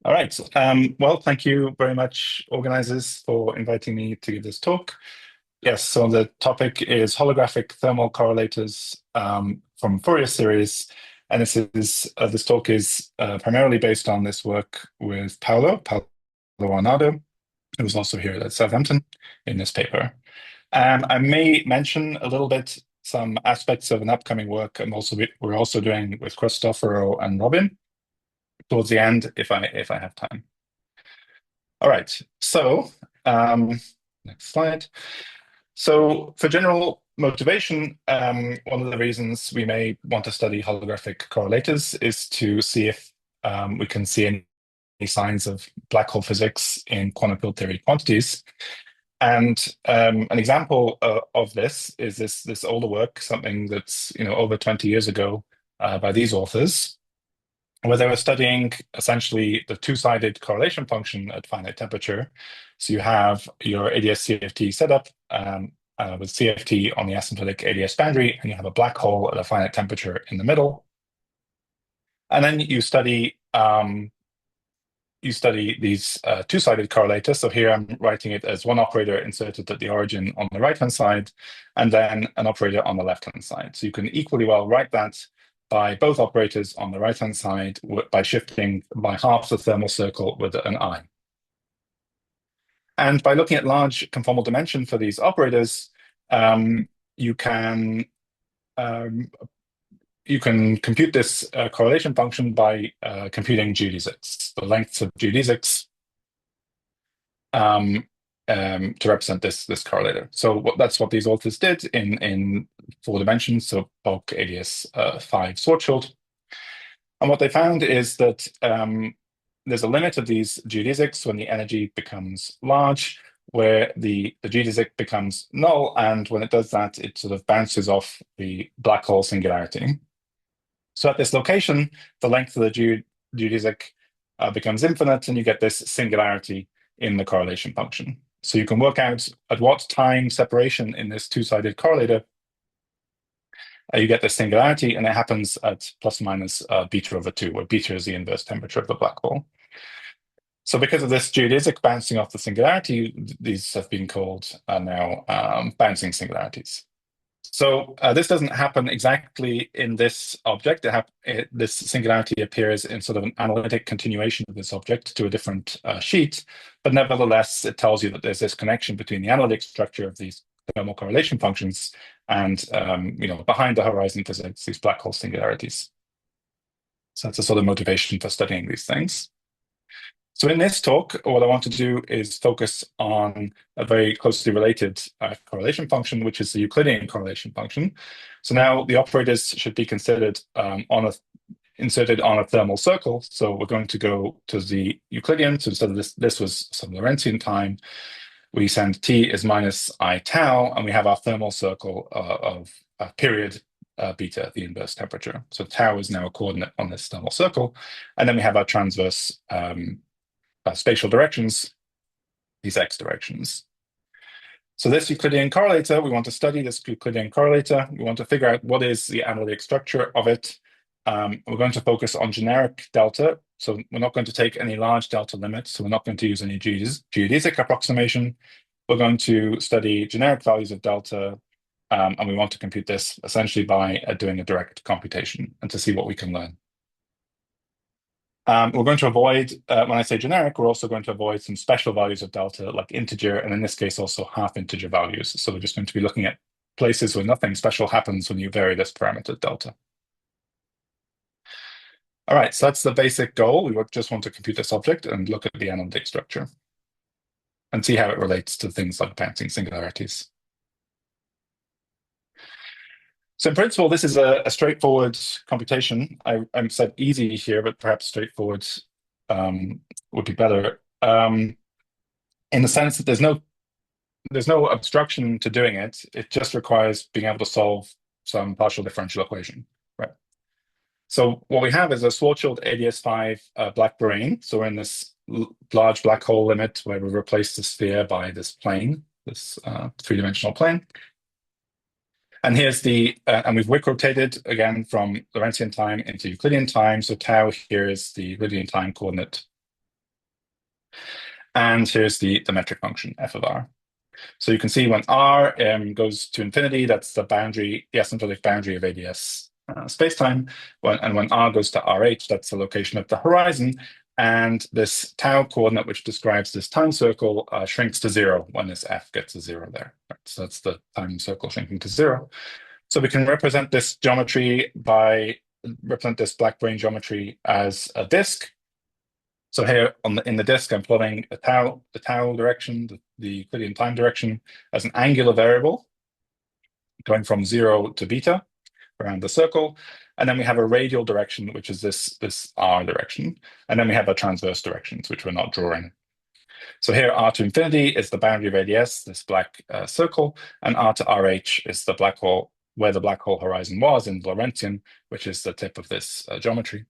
All right. Well, thank you very much, organizers, for inviting me to give this talk. Yes, so the topic is holographic thermal correlators from Fourier series. And this talk is primarily based on this work with Paolo Arnado, who was also here at Southampton in this paper. I may mention a little bit some aspects of an upcoming work we're also doing with Cristoforo and Robin towards the end if I have time. All right, so next slide. So for general motivation, one of the reasons we may want to study holographic correlators is to see if we can see any signs of black hole physics in quantum field theory quantities. And an example of this is this older work, something that's over 20 years ago by these authors, where they were studying essentially the two-sided correlation function at finite temperature. So you have your ADS-CFT setup with CFT on the asymptotic ADS boundary, and you have a black hole at a finite temperature in the middle. And then you study these two-sided correlators. So here I'm writing it as one operator inserted at the origin on the right-hand side, and then an operator on the left-hand side. So you can equally well write that by both operators on the right-hand side by shifting by half the thermal circle with an I. And by looking at large conformal dimension for these operators, you can compute this correlation function by computing geodesics, the lengths of geodesics to represent this correlator. So that's what these authors did in 4 dimensions, so bulk ADS 5 Schwarzschild. And what they found is that there's a limit of these geodesics when the energy becomes large, where the geodesic becomes null, and when it does that, it sort of bounces off the black hole singularity. So at this location, the length of the geodesic becomes infinite, and you get this singularity in the correlation function. So you can work out at what time separation in this two-sided correlator you get this singularity, and it happens at plus or minus beta over 2, where beta is the inverse temperature of the black hole. So because of this geodesic bouncing off the singularity, these have been called now bouncing singularities. So this doesn't happen exactly in this object. This singularity appears in sort of an analytic continuation of this object to a different sheet, but nevertheless, it tells you that there's this connection between the analytic structure of these thermal correlation functions and behind the horizon physics, these black hole singularities. So that's a sort of motivation for studying these things. So in this talk, what I want to do is focus on a very closely related correlation function, which is the Euclidean correlation function. So now the operators should be considered inserted on a thermal circle. So we're going to go to the Euclidean. So instead of this was some Lorentzian time. We send t is minus I tau, and we have our thermal circle of period beta, the inverse temperature. So tau is now a coordinate on this thermal circle. And then we have our transverse spatial directions, these x directions. So this Euclidean correlator, we want to study this Euclidean correlator. We want to figure out what is the analytic structure of it. We're going to focus on generic delta. So we're not going to take any large delta limits. So we're not going to use any geodesic approximation. We're going to study generic values of delta. And we want to compute this essentially by doing a direct computation and to see what we can learn. We're going to avoid, when I say generic, we're also going to avoid some special values of delta, like integer, and in this case, also half integer values. So we're just going to be looking at places where nothing special happens when you vary this parameter delta. All right, so that's the basic goal. We just want to compute this object and look at the analytic structure and see how it relates to things like bouncing singularities. So in principle, this is a straightforward computation. I said easy here, but perhaps straightforward would be better. In the sense that there's no obstruction to doing it. It just requires being able to solve some partial differential equation, right? So what we have is a Schwarzschild ADS5 black brane. So we're in this large black hole limit where we replace the sphere by this plane, this three-dimensional plane. And here's and we've Wick rotated again from Lorentzian time into Euclidean time. So tau here is the Euclidean time coordinate And here's the metric function, f of r. So you can see when r goes to infinity, that's the boundary, the asymptotic boundary of ADS spacetime. And when r goes to RH, that's the location of the horizon. And this tau coordinate, which describes this time circle, shrinks to 0 when this f gets to 0 there. Right? So that's the time circle shrinking to 0. So we can represent this geometry represent this black brane geometry as a disk. So here in the disk, I'm plotting the tau direction, the Euclidean time direction, as an angular variable going from 0 to beta around the circle. And then we have a radial direction, which is this r direction. And then we have a transverse directions, which we're not drawing. So here, r to infinity is the boundary of ADS, this black circle, and r to RH is the black hole, where the black hole horizon was in Lorentzian, which is the tip of this geometry.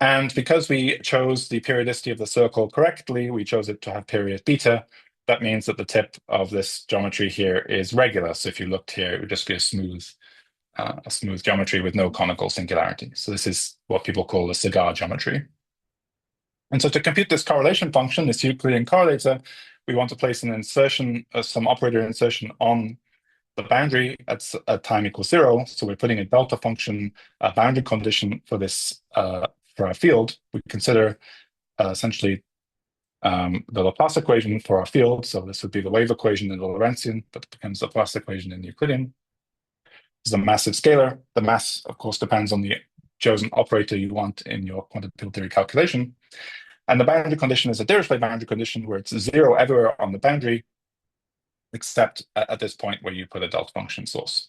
And because we chose the periodicity of the circle correctly, we chose it to have period beta. That means that the tip of this geometry here is regular. So if you looked here, it would just be a smooth geometry with no conical singularity. So this is what people call the cigar geometry. And so to compute this correlation function, this Euclidean correlator, we want to place an insertion, some operator insertion on the boundary at time equals 0. So we're putting a delta function, a boundary condition for this for our field. We consider essentially the Laplace equation for our field. So this would be the wave equation in the Lorentzian, but it becomes the Laplace equation in the Euclidean. This is a massive scalar. The mass, of course, depends on the chosen operator you want in your quantum field theory calculation. And the boundary condition is a Dirichlet boundary condition where it's 0 everywhere on the boundary, except at this point where you put a delta function source.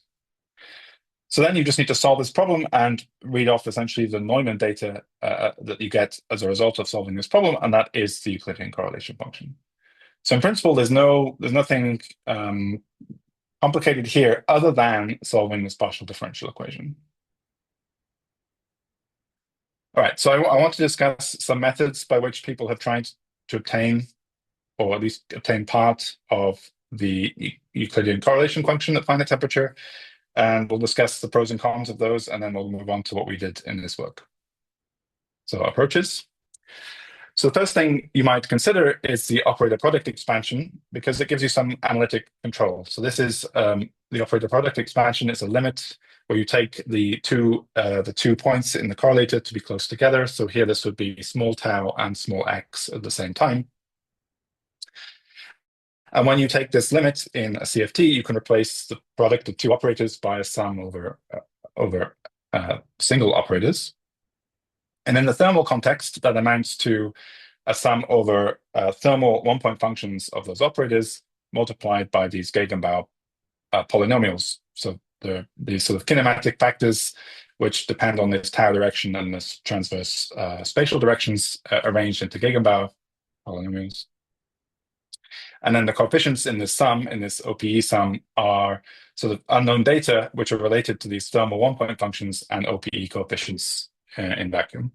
So then you just need to solve this problem and read off essentially the Neumann data that you get as a result of solving this problem, and that is the Euclidean correlation function. So in principle, there's nothing complicated here other than solving this partial differential equation. All right, so I want to discuss some methods by which people have tried to obtain, or at least obtain part of the Euclidean correlation function at finite temperature. And we'll discuss the pros and cons of those, and then we'll move on to what we did in this work. So approaches. So the first thing you might consider is the operator product expansion, because it gives you some analytic control. So this is the operator product expansion is a limit where you take the two points in the correlator to be close together. So here this would be small tau and small x at the same time. And when you take this limit in a CFT, you can replace the product of two operators by a sum over single operators. And in the thermal context, that amounts to a sum over thermal one-point functions of those operators multiplied by these Gegenbaur polynomials. So these sort of kinematic factors which depend on this tau direction and this transverse spatial directions arranged into Gegenbaur polynomials. And then the coefficients in this sum, in this OPE sum, are sort of unknown data which are related to these thermal one-point functions and OPE coefficients in vacuum.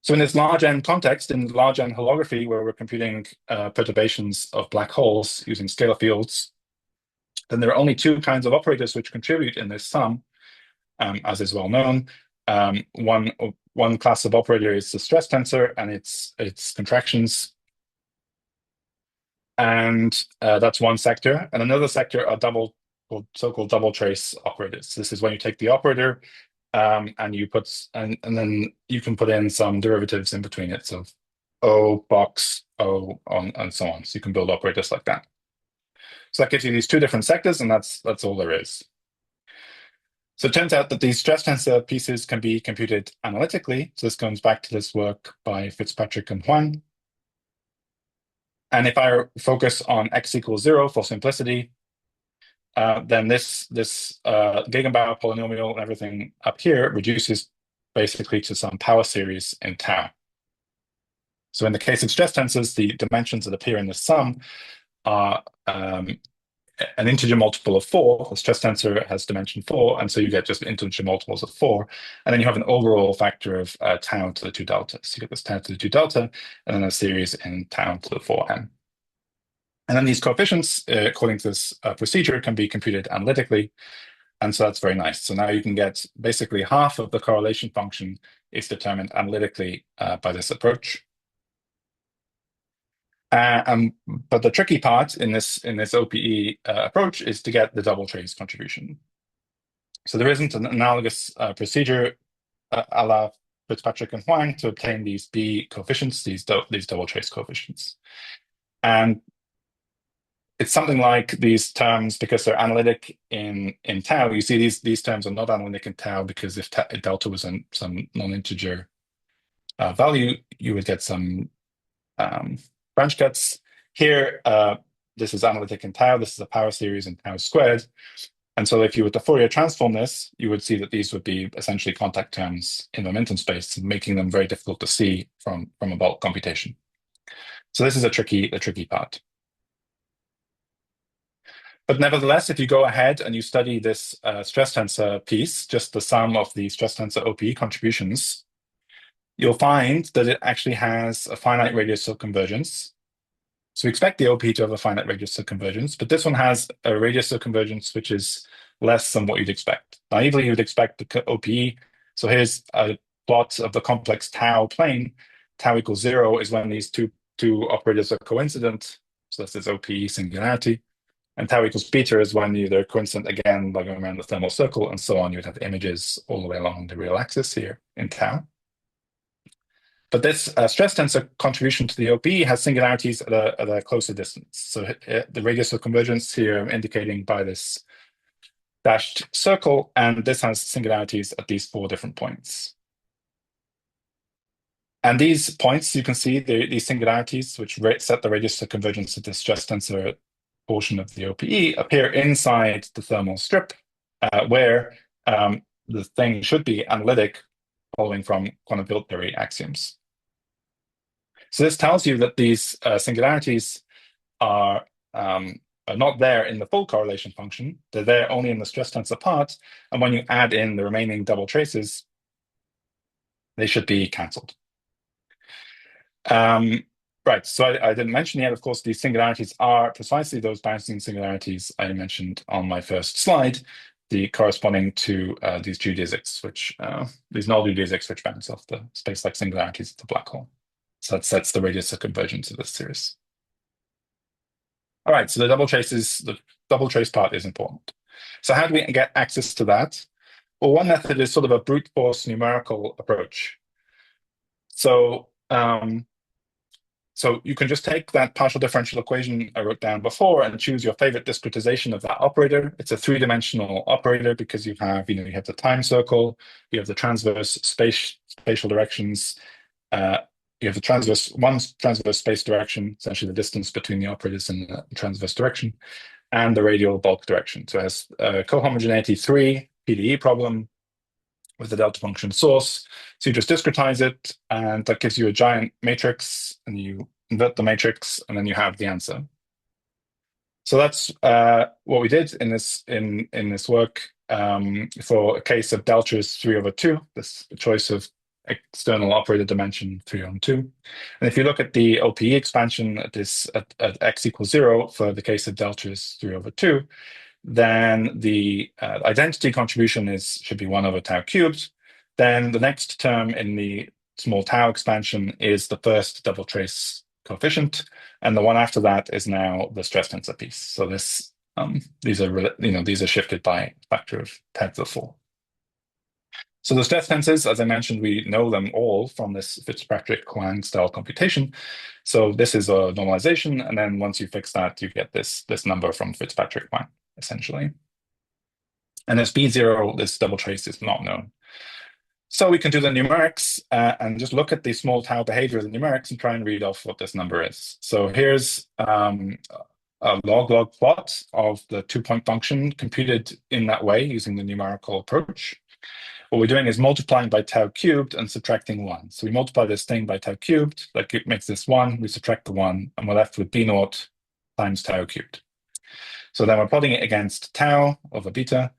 So in this large N context, in large N holography, where we're computing perturbations of black holes using scalar fields, then there are only two kinds of operators which contribute in this sum, as is well known. One class of operator is the stress tensor and its contractions. And that's one sector. And another sector are so-called double trace operators. This is when you take the operator and you and then you can put in some derivatives in between it. So O, box, O, and so on. So you can build operators like that. So that gives you these two different sectors, and that's all there is. So it turns out that these stress tensor pieces can be computed analytically. So this comes back to this work by Fitzpatrick and Huang. And if I focus on x equals 0 for simplicity, then this Gegenbaur polynomial and everything up here reduces basically to some power series in tau. So in the case of stress tensors, the dimensions that appear in the sum are an integer multiple of 4. The stress tensor has dimension 4, and so you get just integer multiples of 4. And then you have an overall factor of tau to the 2 delta. So you get this tau to the 2 delta, and then a series in tau to the 4n. And then these coefficients, according to this procedure, can be computed analytically. And so that's very nice. So now you can get basically half of the correlation function is determined analytically by this approach. But the tricky part in this OPE approach is to get the double trace contribution. So there isn't an analogous procedure a la Fitzpatrick and Huang to obtain these B coefficients, these double trace coefficients. And it's something like these terms, because they're analytic in tau, you see these terms are not analytic in tau, because if delta was some non-integer value, you would get some branch cuts. Here, this is analytic in tau, this is a power series in tau squared. And so if you were to Fourier transform this, you would see that these would be essentially contact terms in momentum space, making them very difficult to see from a bulk computation. So this is a tricky part. But nevertheless, if you go ahead and you study this stress tensor piece, just the sum of the stress tensor OPE contributions, you'll find that it actually has a finite radius of convergence. So we expect the OPE to have a finite radius of convergence, but this one has a radius of convergence which is less than what you'd expect. Naively, you'd expect the OPE. So here's a plot of the complex tau plane. Tau equals 0 is when these two operators are coincident. So this is OPE singularity. And tau equals beta is when they're coincident again by going around the thermal circle and so on. You'd have images all the way along the real axis here in tau. But this stress tensor contribution to the OPE has singularities at a closer distance. So the radius of convergence here I'm indicating by this dashed circle, and this has singularities at these 4 different points. And these points, you can see these singularities, which set the radius of convergence of the stress tensor portion of the OPE, appear inside the thermal strip, where the thing should be analytic, following from quantum field theory axioms. So this tells you that these singularities are not there in the full correlation function. They're there only in the stress tensor part. And when you add in the remaining double traces, they should be cancelled. Right, so I didn't mention yet, of course, these singularities are precisely those bouncing singularities I mentioned on my first slide, the corresponding to these geodesics, these null geodesics which bounce off the space-like singularities of the black hole. So that sets the radius of convergence of this series. All right, so the double trace part is important. So how do we get access to that? Well, one method is sort of a brute force numerical approach. So you can just take that partial differential equation I wrote down before and choose your favorite discretization of that operator. It's a 3-dimensional operator because you have the time circle, you have the transverse spatial directions, you have the one transverse space direction, essentially the distance between the operators in the transverse direction, and the radial bulk direction. So it has cohomogeneity 3 PDE problem with the delta function source. So you just discretize it, and that gives you a giant matrix, and you invert the matrix, and then you have the answer. So that's what we did in this work for a case of delta is 3/2, this choice of external operator dimension 3/2. And if you look at the OPE expansion at x equals 0 for the case of delta is 3/2, then the identity contribution should be 1/tau cubed. Then the next term in the small tau expansion is the first double trace coefficient, and the one after that is now the stress tensor piece. So these are shifted by a factor of 10⁴. So the stress tensors, as I mentioned, we know them all from this Fitzpatrick-Huang style computation. So this is a normalization, and then once you fix that, you get this number from Fitzpatrick-Huang, essentially. And this B0, this double trace, is not known. So we can do the numerics and just look at the small tau behavior of the numerics and try and read off what this number is. So here's a log-log plot of the 2-point function computed in that way using the numerical approach. What we're doing is multiplying by tau cubed and subtracting 1. So we multiply this thing by tau cubed, that makes this 1, we subtract the 1, and we're left with B0 times tau cubed. So then we're plotting it against tau over beta,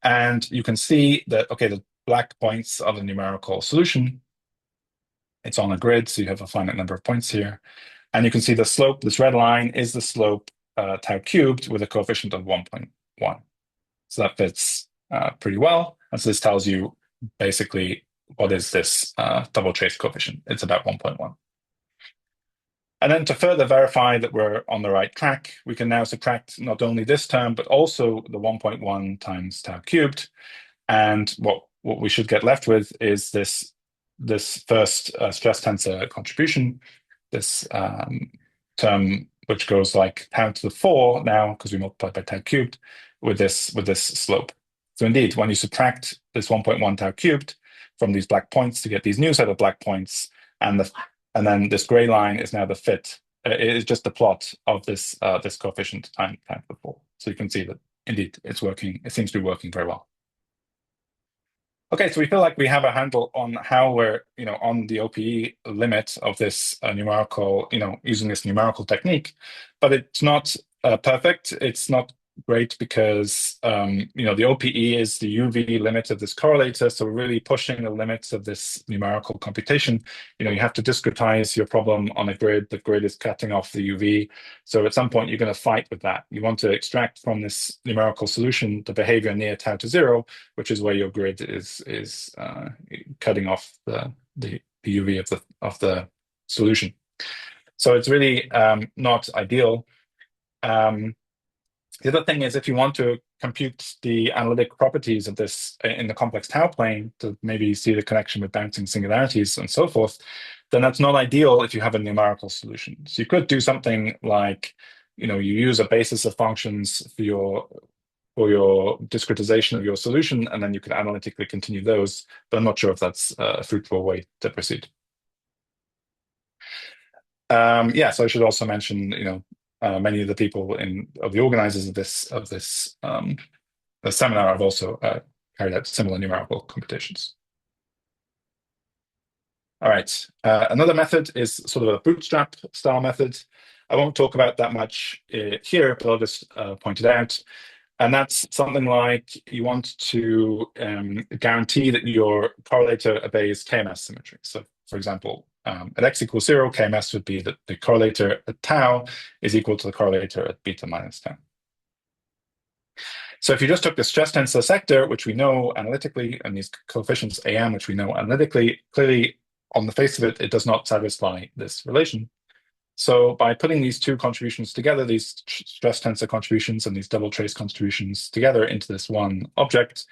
and you can see that, okay, the black points are the numerical solution. It's on a grid, so you have a finite number of points here. And you can see the slope, this red line is the slope tau cubed with a coefficient of 1.1. So that fits pretty well. And so this tells you basically what is this double trace coefficient. It's about 1.1. And then to further verify that we're on the right track, we can now subtract not only this term, but also the 1.1 times tau cubed. And what we should get left with is this first stress tensor contribution, this term which goes like tau to the 4 now, because we multiplied by tau cubed, with this slope. So indeed, when you subtract this 1.1 tau cubed from these black points to get these new set of black points, and then this gray line is now the fit. It is just the plot of this coefficient times the 4. So you can see that indeed it's working. It seems to be working very well. Okay, so we feel like we have a handle on how we're, on the OPE limit of this numerical, using this numerical technique, but it's not perfect. It's not great because, the OPE is the UV limit of this correlator. So we're really pushing the limits of this numerical computation. You have to discretize your problem on a grid. The grid is cutting off the UV. So at some point, you're going to fight with that. You want to extract from this numerical solution the behavior near tau to 0, which is where your grid is cutting off the UV of the solution. So it's really not ideal. The other thing is, if you want to compute the analytic properties of this in the complex tau plane to maybe see the connection with bouncing singularities and so forth, then that's not ideal if you have a numerical solution. So you could do something like, you use a basis of functions for your discretization of your solution, and then you could analytically continue those. But I'm not sure if that's a fruitful way to proceed. So I should also mention, many of the people of the organizers of this seminar have also carried out similar numerical computations. All right, another method is sort of a bootstrap style method. I won't talk about that much here, but I'll just point it out. And that's something like you want to guarantee that your correlator obeys KMS symmetry. So, for example, at x equals 0, KMS would be that the correlator at tau is equal to the correlator at beta minus tau. So if you just took the stress tensor sector, which we know analytically, and these coefficients AM, which we know analytically, clearly on the face of it, it does not satisfy this relation. So by putting these two contributions together, these stress tensor contributions and these double trace contributions together into this one object,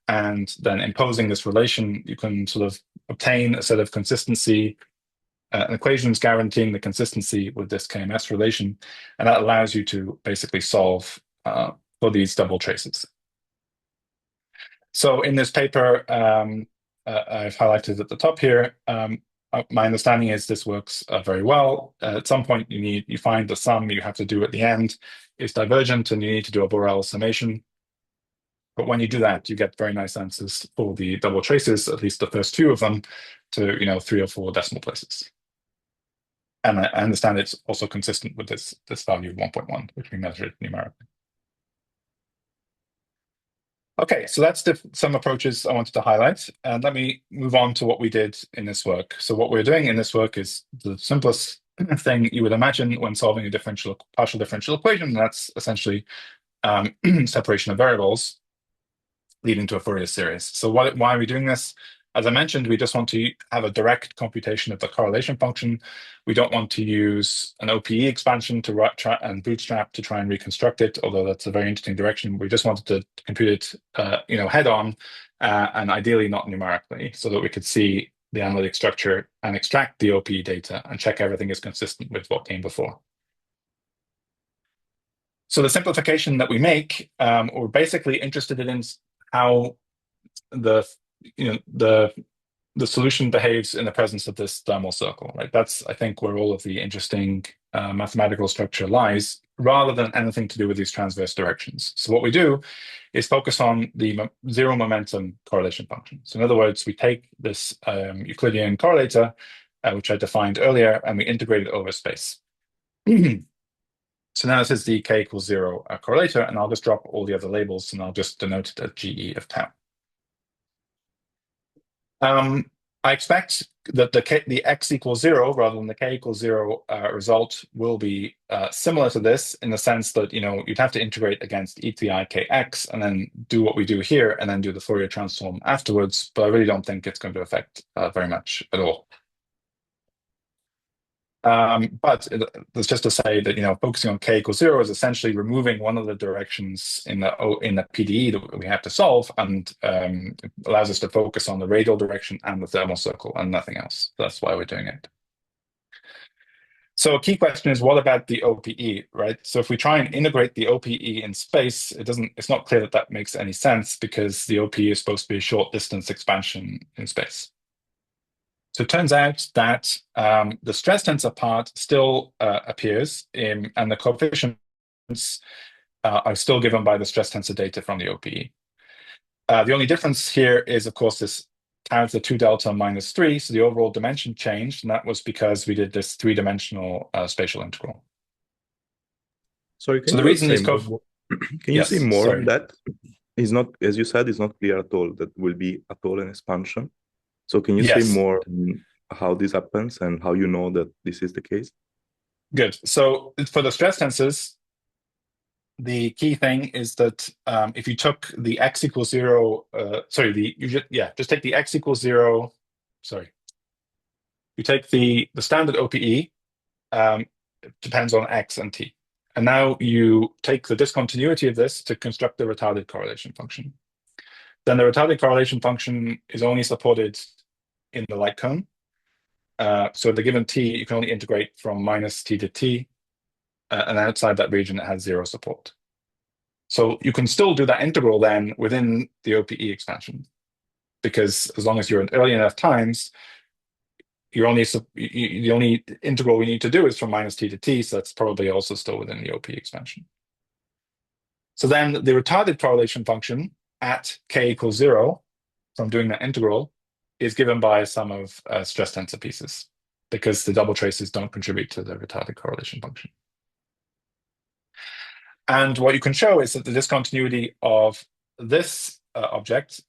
and then imposing this relation, you can sort of obtain a set of consistency equations guaranteeing the consistency with this KMS relation, and that allows you to basically solve for these double traces. So in this paper, I've highlighted at the top here, my understanding is this works very well. At some point, you find the sum you have to do at the end is divergent, and you need to do a Borel summation. But when you do that, you get very nice answers for the double traces, at least the first few of them, to 3 or 4 decimal places. And I understand it's also consistent with this value of 1.1, which we measured numerically. Okay, so that's some approaches I wanted to highlight. And let me move on to what we did in this work. So what we're doing in this work is the simplest thing you would imagine when solving a partial differential equation. And that's essentially separation of variables leading to a Fourier series. So why are we doing this? As I mentioned, we just want to have a direct computation of the correlation function. We don't want to use an OPE expansion to try and bootstrap to try and reconstruct it, although that's a very interesting direction. We just wanted to compute it, head on, and ideally not numerically, so that we could see the analytic structure and extract the OPE data and check everything is consistent with what came before. So the simplification that we make, we're basically interested in how the solution behaves in the presence of this thermal circle, right? That's, I think, where all of the interesting mathematical structure lies, rather than anything to do with these transverse directions. So what we do is focus on the zero momentum correlation function. So in other words, we take this Euclidean correlator, which I defined earlier, and we integrate it over space. So now this is the k equals 0 correlator, and I'll just drop all the other labels, and I'll just denote it as GE of tau. I expect that the x equals 0 rather than the k equals 0 result will be similar to this in the sense that, you'd have to integrate against e to the I kx and then do what we do here and then do the Fourier transform afterwards. But I really don't think it's going to affect very much at all. But that's just to say that, focusing on k equals 0 is essentially removing one of the directions in the PDE that we have to solve, and it allows us to focus on the radial direction and the thermal circle and nothing else. That's why we're doing it. So a key question is, what about the OPE, right? So if we try and integrate the OPE in space, it's not clear that makes any sense because the OPE is supposed to be a short distance expansion in space. So it turns out that the stress tensor part still appears and the coefficients are still given by the stress tensor data from the OPE. The only difference here is, of course, this times the 2 delta minus 3, so the overall dimension changed, and that was because we did this 3-dimensional spatial integral. Sorry, can so the you reason say is more? Can you yes, say more sorry. on that? Is not, as you said, it's not clear at all that will be at all an expansion. So can you say Yes. more on how this happens and how you know that this is the case? Good. So for the stress tensors, the key thing is that if you took the x equals 0, just take the x equals 0. Sorry, you take the standard OPE, depends on x and t, and now you take the discontinuity of this to construct the retarded correlation function. Then the retarded correlation function is only supported in the light cone. So the given t, you can only integrate from minus t to t, and outside that region, it has 0 support. So you can still do that integral then within the OPE expansion, because as long as you're in early enough times, the only integral we need to do is from minus t to t, so that's probably also still within the OPE expansion. So then the retarded correlation function at k equals 0 from doing that integral is given by a sum of stress tensor pieces, because the double traces don't contribute to the retarded correlation function. And what you can show is that the discontinuity of this object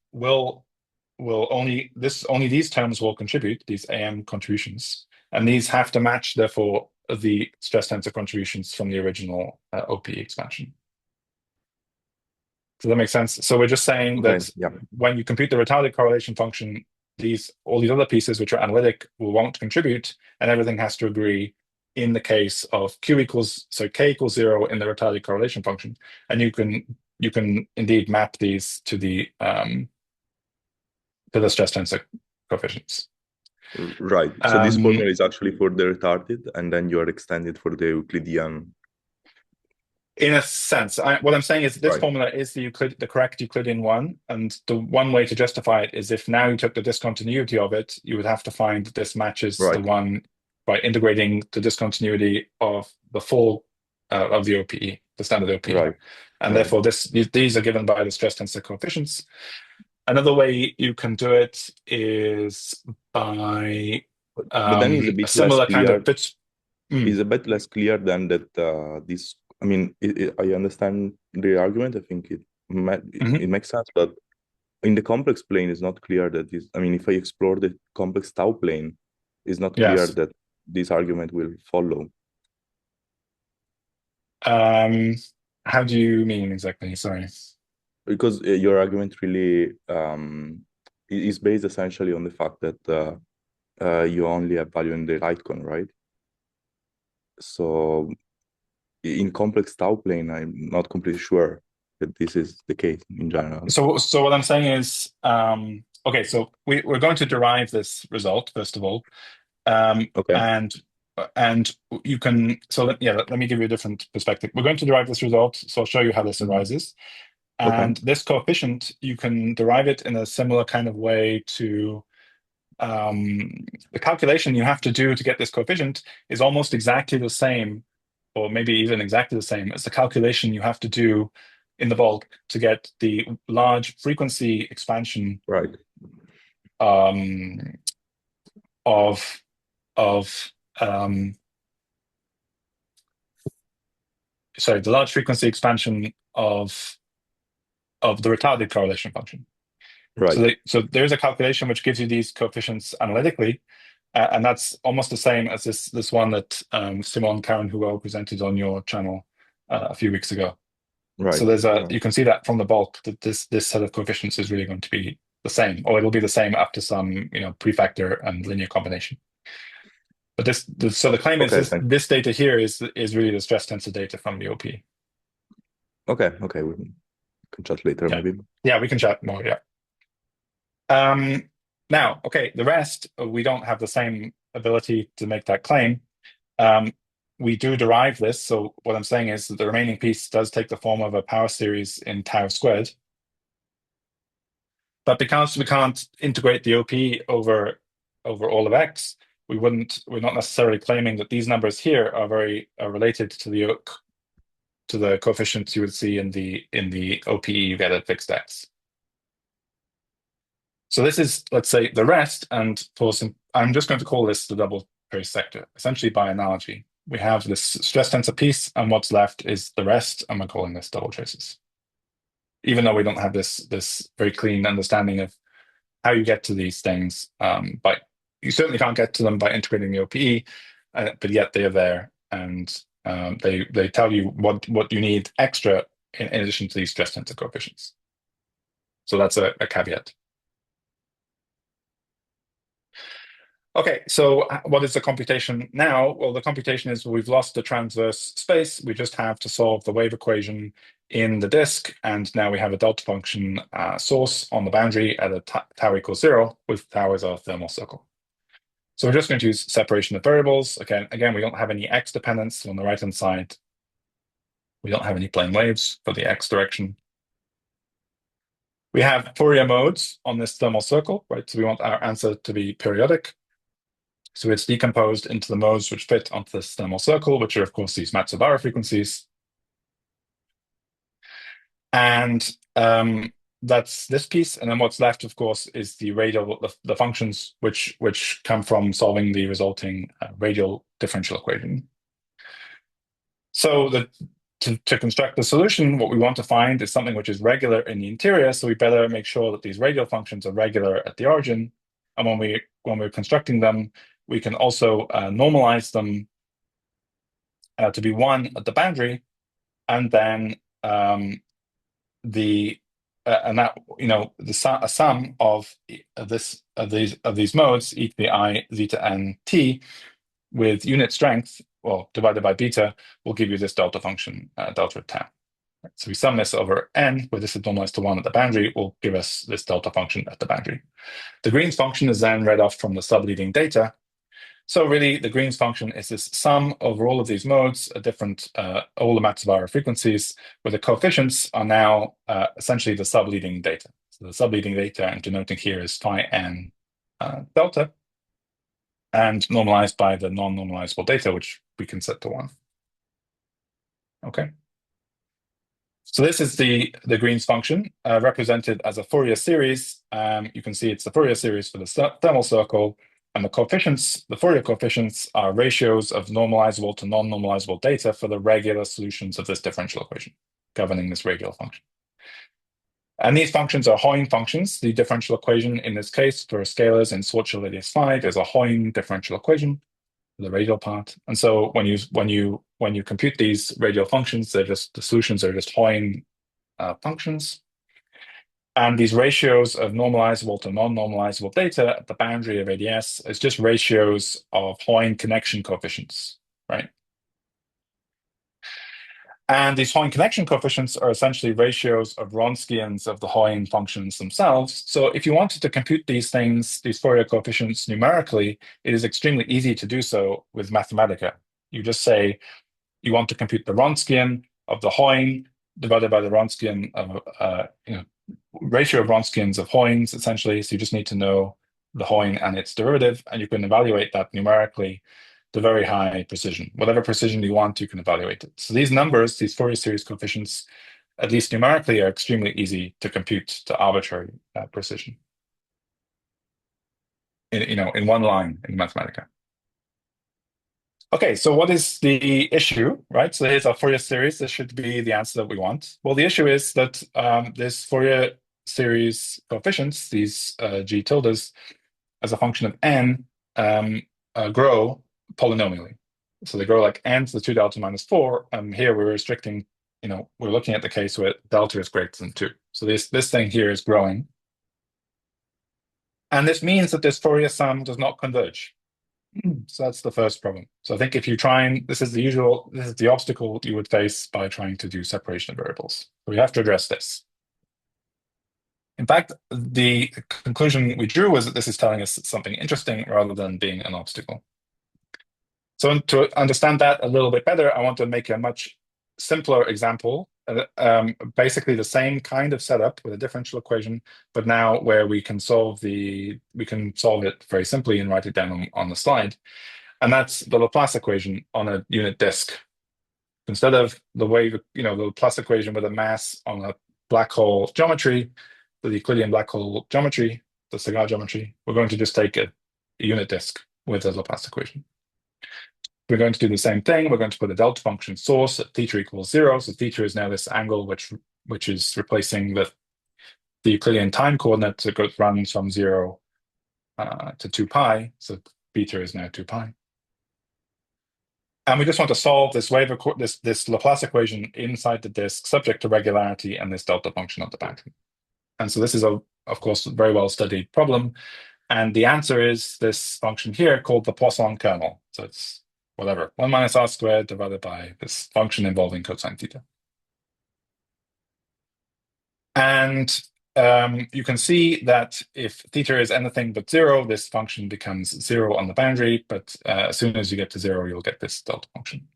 only these terms will contribute, these AM contributions, and these have to match, therefore, the stress tensor contributions from the original OPE expansion. Does that make sense? So we're just saying that when you compute the retarded correlation function, all these other pieces which are analytic won't contribute, and everything has to agree in the case of k equals 0 in the retarded correlation function, and you can indeed map these to the stress tensor coefficients. Right. So this formula is actually for the retarded, and then you are extended for the Euclidean. In a sense, what I'm saying is this formula is the correct Euclidean one, and the one way to justify it is if now you took the discontinuity of it, you would have to find that this matches the one by integrating the discontinuity of the full of the OPE, the standard OPE, and therefore these are given by the stress tensor coefficients. Another way you can do it is by but then it's a bit similar less clear. kind of bits. It's a bit less clear than that. This, I mean, I understand the argument. I think it makes sense, but in the complex plane, it's not clear that this. I mean, if I explore the complex tau plane, it's not clear that this argument will follow. How do you mean exactly? Sorry. Because your argument really is based essentially on the fact that you only have value in the light cone, right? So in complex tau plane, I'm not completely sure that this is the case in general. So what I'm saying is, okay, so we're going to derive this result first of all, and you can. So let me give you a different perspective. We're going to derive this result, so I'll show you how this arises. And this coefficient, you can derive it in a similar kind of way to the calculation you have to do to get this coefficient is almost exactly the same, or maybe even exactly the same as the calculation you have to do in the bulk to get the large frequency expansion the large frequency expansion of the retarded correlation function. Right. So there's a calculation which gives you these coefficients analytically, and that's almost the same as this one that Simon Karen-Hugo presented on your channel a few weeks ago. Right. So there's Right. you can see that from the bulk that this set of coefficients is really going to be the same, or it'll be the same up to some prefactor and linear combination. But so the claim is Okay. Thanks. this data here is really the stress tensor data from the OP. Okay. Okay. We can chat later, Yeah, maybe. yeah, we can chat more. Yeah. Now, okay, the rest we don't have the same ability to make that claim. We do derive this. So what I'm saying is that the remaining piece does take the form of a power series in tau squared. But because we can't integrate the OP over all of x, we're not necessarily claiming that these numbers here are very related to the coefficients you would see in the OPE you get at fixed x. So this is, let's say, the rest, and I'm just going to call this the double trace sector, essentially by analogy. We have this stress tensor piece, and what's left is the rest, and we're calling this double traces. Even though we don't have this very clean understanding of how you get to these things, but you certainly can't get to them by integrating the OPE, but yet they are there, and they tell you what you need extra in addition to these stress tensor coefficients. So that's a caveat. Okay, so what is the computation now? Well, the computation is we've lost the transverse space. We just have to solve the wave equation in the disk, and now we have a delta function source on the boundary at a tau equals 0, with tau as our thermal circle. So we're just going to use separation of variables. Again, we don't have any x dependence. So on the right-hand side, we don't have any plane waves for the x direction. We have Fourier modes on this thermal circle, right? So we want our answer to be periodic. So it's decomposed into the modes which fit onto this thermal circle, which are, of course, these Matsudaira frequencies. And that's this piece. And then what's left, of course, is the radial, the functions which come from solving the resulting radial differential equation. So to construct the solution, what we want to find is something which is regular in the interior. So we better make sure that these radial functions are regular at the origin. And when we're constructing them, we can also normalize them to be 1 at the boundary, and then a sum of these modes, e to the I zeta n t, with unit strength, well, divided by beta, will give you this delta function, delta of tau. So we sum this over n, where this is normalized to 1 at the boundary, will give us this delta function at the boundary. The Green's function is then read off from the subleading data. So really, the Green's function is this sum over all of these modes at different, all the Matsudaira frequencies, where the coefficients are now essentially the subleading data. So the subleading data I'm denoting here is phi n delta, and normalized by the non-normalizable data, which we can set to 1. Okay. So this is the Green's function represented as a Fourier series. You can see it's the Fourier series for the thermal circle, and the coefficients, the Fourier coefficients, are ratios of normalizable to non-normalizable data for the regular solutions of this differential equation governing this radial function. And these functions are Hoyne functions. The differential equation in this case for scalars in Schwarzschild radius 5 is a Hoyne differential equation, the radial part. And so when you compute these radial functions, the solutions are just Hoyne functions. And these ratios of normalizable to non-normalizable data at the boundary of ADS is just ratios of Hoyne connection coefficients, right? And these Hoyne connection coefficients are essentially ratios of Wronskians of the Hoyne functions themselves. So if you wanted to compute these things, these Fourier coefficients numerically, it is extremely easy to do so with Mathematica. You just say you want to compute the Wronskian of the Hoyne divided by the Wronskian of, ratio of Wronskians of Hoynes, essentially. So you just need to know the Hoyne and its derivative, and you can evaluate that numerically to very high precision. Whatever precision you want, you can evaluate it. So these numbers, these Fourier series coefficients, at least numerically, are extremely easy to compute to arbitrary precision. In one line in Mathematica. Okay, so what is the issue, right? So here's our Fourier series. This should be the answer that we want. Well, the issue is that this Fourier series coefficients, these g tildes, as a function of n, grow polynomially. So they grow like n to the 2 delta minus 4. Here we're restricting, we're looking at the case where delta is greater than 2. So this thing here is growing. And this means that this Fourier sum does not converge. So that's the first problem. So I think if you try and, this is the obstacle you would face by trying to do separation of variables. So we have to address this. In fact, the conclusion we drew was that this is telling us something interesting rather than being an obstacle. So to understand that a little bit better, I want to make a much simpler example, basically the same kind of setup with a differential equation, but now where we can solve it very simply and write it down on the slide. And that's the Laplace equation on a unit disk. Instead of the wave, the Laplace equation with a mass on a black hole geometry, the Euclidean black hole geometry, the cigar geometry, we're going to just take a unit disk with a Laplace equation. We're going to do the same thing. We're going to put a delta function source at theta equals 0. So theta is now this angle which is replacing the Euclidean time coordinate that runs from 0 to 2 pi. So beta is now 2 pi. And we just want to solve this this Laplace equation inside the disk, subject to regularity and this delta function of the boundary. And so this is, of course, a very well-studied problem. And the answer is this function here called the Poisson kernel. So it's whatever, 1 minus r squared divided by this function involving cosine theta. And you can see that if theta is anything but 0, this function becomes 0 on the boundary. But as soon as you get to 0, you'll get this delta function.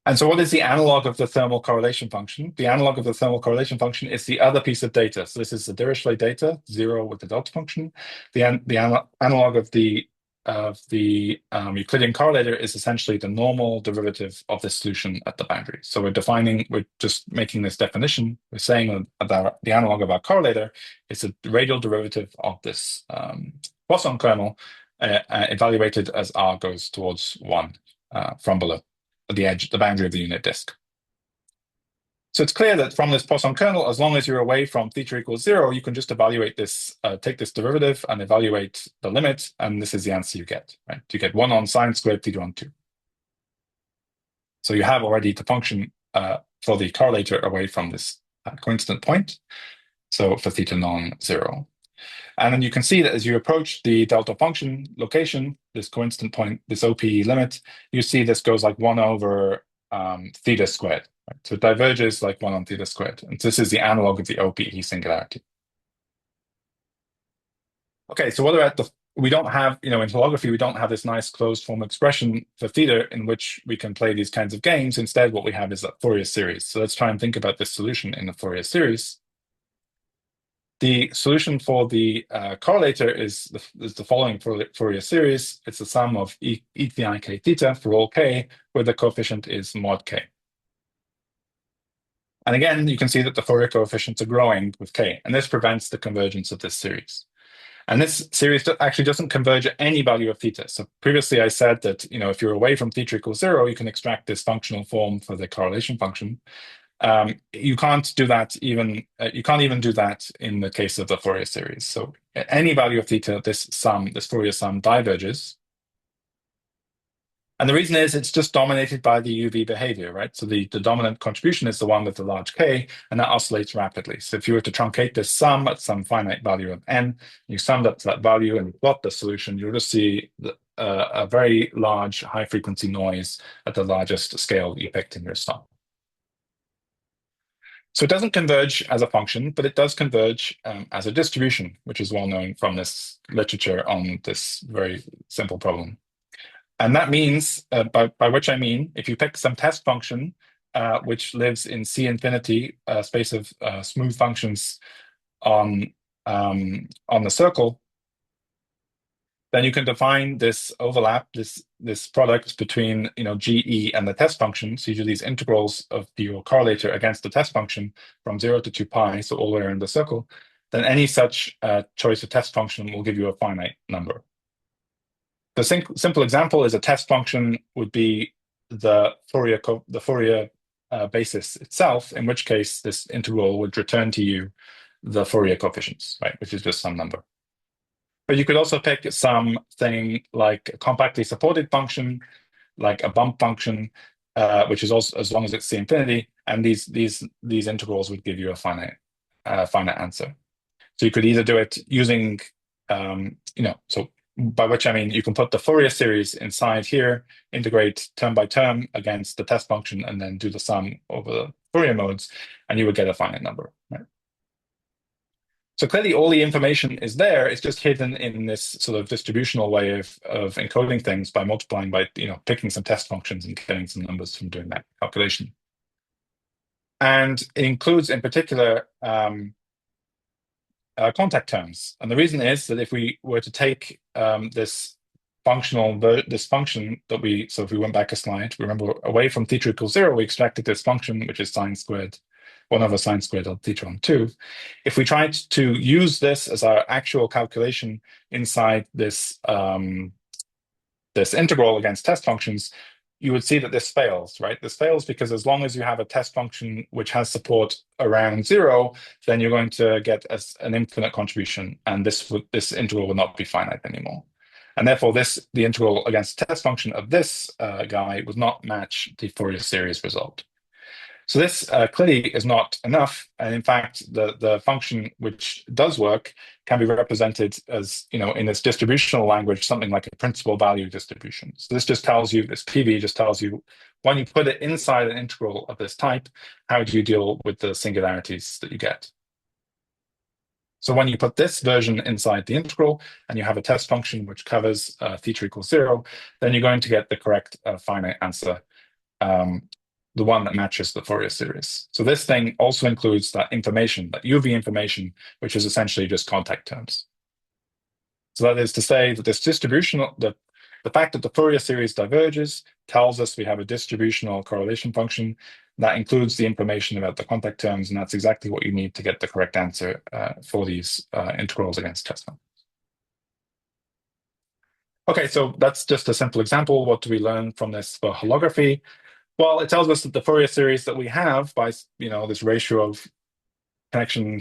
And so what is the analog of the thermal correlation function? The analog of the thermal correlation function is the other piece of data. So this is the Dirichlet data, 0 with the delta function. The analog of the Euclidean correlator is essentially the normal derivative of the solution at the boundary. So we're just making this definition. We're saying that the analog of our correlator is a radial derivative of this Poisson kernel evaluated as r goes towards 1 from below the boundary of the unit disk. So it's clear that from this Poisson kernel, as long as you're away from theta equals 0, you can just evaluate this, take this derivative and evaluate the limit, and this is the answer you get, right? You get 1 on sine squared theta on 2. So you have already the function for the correlator away from this coincident point, so for theta non-0. And then you can see that as you approach the delta function location, this coincident point, this OPE limit, you see this goes like 1 over theta squared. Right? So it diverges like 1 on theta squared. And this is the analog of the OPE singularity. Okay, so what about we don't have, in holography, we don't have this nice closed form expression for theta in which we can play these kinds of games. Instead, what we have is a Fourier series. So let's try and think about this solution in the Fourier series. The solution for the correlator is the following Fourier series. It's the sum of ETI k theta for all k, where the coefficient is mod k. And again, you can see that the Fourier coefficients are growing with k, and this prevents the convergence of this series. And this series actually doesn't converge at any value of theta. So previously I said that if you're away from theta equals 0, you can extract this functional form for the correlation function. You can't do that even do that in the case of the Fourier series. So at any value of theta, this Fourier sum diverges. And the reason is it's just dominated by the UV behavior, right? So the dominant contribution is the one with the large k, and that oscillates rapidly. So if you were to truncate this sum at some finite value of n, you summed up to that value and plot the solution, you'll just see a very large high-frequency noise at the largest scale you picked in your sum. So it doesn't converge as a function, but it does converge as a distribution, which is well known from this literature on this very simple problem. And that means, by which I mean, if you pick some test function, which lives in C infinity, a space of smooth functions on the circle, then you can define this overlap, this product between GE and the test function. So you do these integrals of your correlator against the test function from 0 to 2 pi, so all the way around the circle. Then any such choice of test function will give you a finite number. The simple example is a test function would be the Fourier basis itself, in which case this integral would return to you the Fourier coefficients, right, which is just some number. But you could also pick something like a compactly supported function, like a bump function, which is also, as long as it's C infinity, and these integrals would give you a finite answer. So you could either do it using, so by which I mean you can put the Fourier series inside here, integrate term by term against the test function, and then do the sum over the Fourier modes, and you would get a finite number, right? So clearly all the information is there. It's just hidden in this sort of distributional way of encoding things by multiplying by, picking some test functions and getting some numbers from doing that calculation. And it includes in particular contact terms. And the reason is that if we were to take this function that so if we went back a slide, remember away from theta equals 0, we extracted this function, which is sine squared, 1 over sine squared of theta on 2. If we tried to use this as our actual calculation inside this, this integral against test functions, you would see that this fails, right? This fails because as long as you have a test function which has support around 0, then you're going to get an infinite contribution, and this integral will not be finite anymore. And therefore, the integral against test function of this guy would not match the Fourier series result. So this clearly is not enough. And in fact, the function which does work can be represented as, in this distributional language, something like a principal value distribution. So this just tells you, this PV just tells you, when you put it inside an integral of this type, how do you deal with the singularities that you get? So when you put this version inside the integral and you have a test function which covers theta equals 0, then you're going to get the correct finite answer, the one that matches the Fourier series. So this thing also includes that information, that UV information, which is essentially just contact terms. So that is to say that this distributional, the fact that the Fourier series diverges tells us we have a distributional correlation function that includes the information about the contact terms, and that's exactly what you need to get the correct answer for these integrals against test functions. Okay, so that's just a simple example. What do we learn from this for holography? Well, it tells us that the Fourier series that we have by, this ratio of connection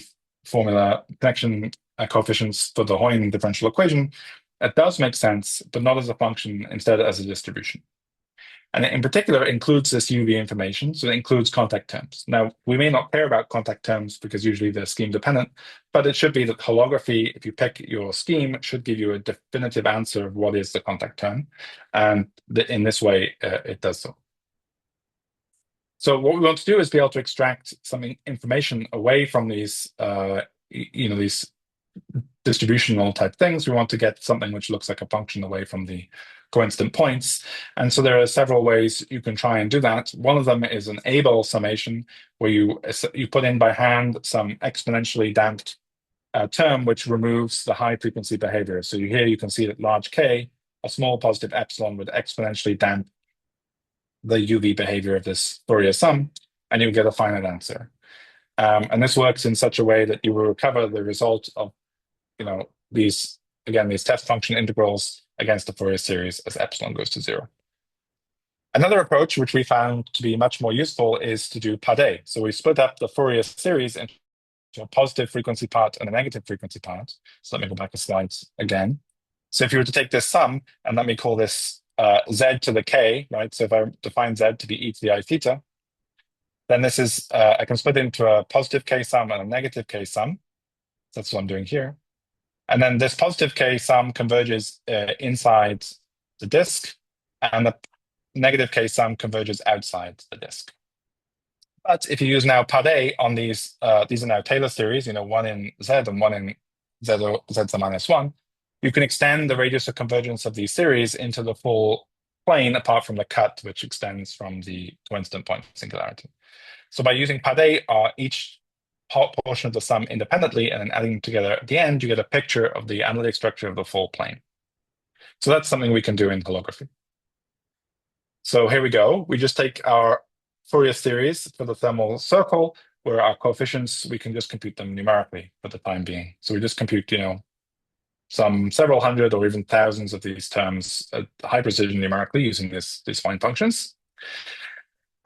coefficients for the Hoyne differential equation, it does make sense, but not as a function, instead as a distribution. And it in particular includes this UV information, so it includes contact terms. Now, we may not care about contact terms because usually they're scheme dependent, but it should be that holography, if you pick your scheme, should give you a definitive answer of what is the contact term. And in this way, it does so. So what we want to do is be able to extract some information away from these, these distributional type things. We want to get something which looks like a function away from the coincident points. And so there are several ways you can try and do that. One of them is an Abel summation, where you put in by hand some exponentially damped term which removes the high frequency behavior. So here you can see that large K, a small positive epsilon, would exponentially damp the UV behavior of this Fourier sum, and you get a finite answer. And this works in such a way that you will recover the result of, these test function integrals against the Fourier series as epsilon goes to 0. Another approach, which we found to be much more useful, is to do pade. So we split up the Fourier series into a positive frequency part and a negative frequency part. So let me go back a slide again. So if you were to take this sum, and let me call this z to the k, right? So if I define z to be e to the I theta, then this is, I can split it into a positive k sum and a negative k sum. That's what I'm doing here. And then this positive k sum converges inside the disk, and the negative k sum converges outside the disk. But if you use now pade on these are now Taylor series, one in z and one in z to the minus 1, you can extend the radius of convergence of these series into the full plane, apart from the cut, which extends from the coincident point singularity. So by using pade, each portion of the sum independently and then adding them together at the end, you get a picture of the analytic structure of the full plane. So that's something we can do in holography. So here we go. We just take our Fourier series for the thermal circle, where our coefficients, we can just compute them numerically for the time being. So we just compute, some several hundred or even thousands of these terms at high precision numerically using these fine functions.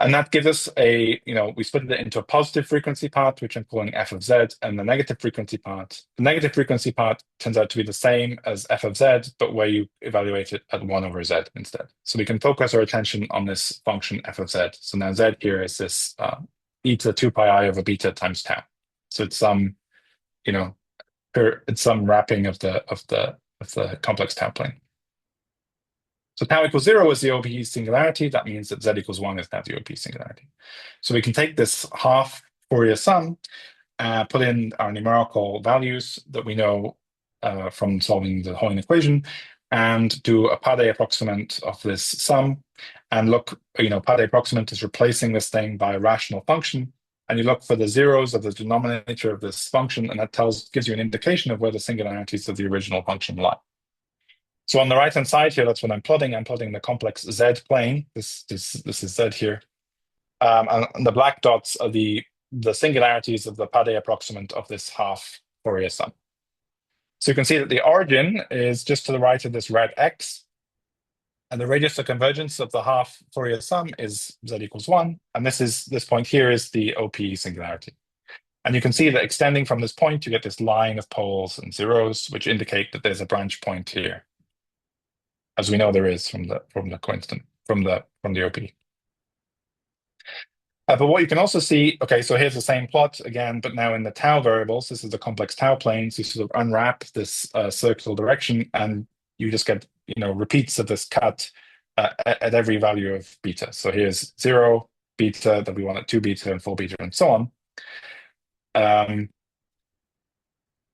And that gives us we split it into a positive frequency part, which I'm calling f of z, and the negative frequency part. The negative frequency part turns out to be the same as f of z, but where you evaluate it at 1 over z instead. So we can focus our attention on this function f of z. So now z here is this e to the 2 pi I over beta times tau. So it's some, it's some wrapping of the complex tau plane. So tau equals 0 is the OPE singularity. That means that z equals 1 is now the OPE singularity. So we can take this half Fourier sum, put in our numerical values that we know from solving the Hoyne equation, and do a Pade approximant of this sum. And look, Pade approximant is replacing this thing by a rational function. And you look for the zeros of the denominator of this function, and that gives you an indication of where the singularities of the original function lie. So on the right-hand side here, that's what I'm plotting. I'm plotting the complex z plane. This is z here. And the black dots are the singularities of the Pade approximant of this half Fourier sum. So you can see that the origin is just to the right of this red x. And the radius of convergence of the half Fourier sum is z equals 1. And this point here is the OPE singularity. And you can see that extending from this point, you get this line of poles and zeros, which indicate that there's a branch point here, as we know there is from the constant from the OP. But what you can also see, okay, so here's the same plot again, but now in the tau variables. This is the complex tau plane. So you sort of unwrap this circular direction, and you just get repeats of this cut at every value of beta. So here's 0 beta, then we want at 2 beta and 4 beta, and so on.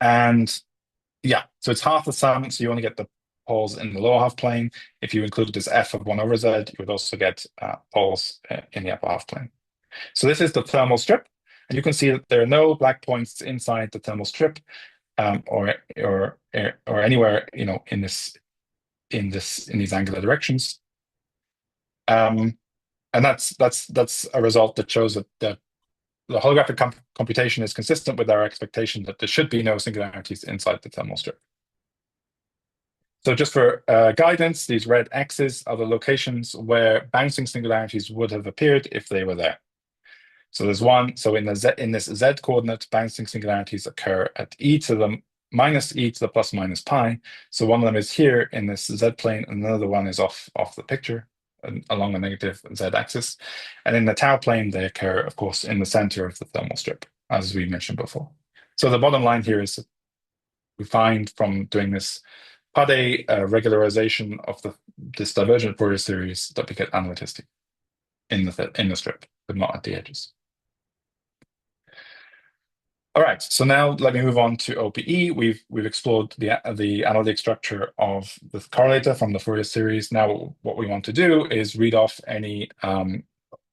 And yeah, so it's half the sum. So you only get the poles in the lower half plane. If you include this f of 1 over z, you would also get poles in the upper half plane. So this is the thermal strip, and you can see that there are no black points inside the thermal strip, or anywhere in these angular directions. And that's a result that shows that the holographic computation is consistent with our expectation that there should be no singularities inside the thermal strip. So just for guidance, these red X's are the locations where bouncing singularities would have appeared if they were there. So there's one. So in this z coordinate, bouncing singularities occur at e to the minus e to the plus minus pi. So one of them is here in this z plane, and another one is off the picture along the negative z axis. And in the tau plane, they occur, of course, in the center of the thermal strip, as we mentioned before. So the bottom line here is that we find from doing this Pade regularization of this divergent Fourier series that we get analyticity in the strip, but not at the edges. All right, so now let me move on to OPE. We've explored the analytic structure of the correlator from the Fourier series. Now, what we want to do is read off any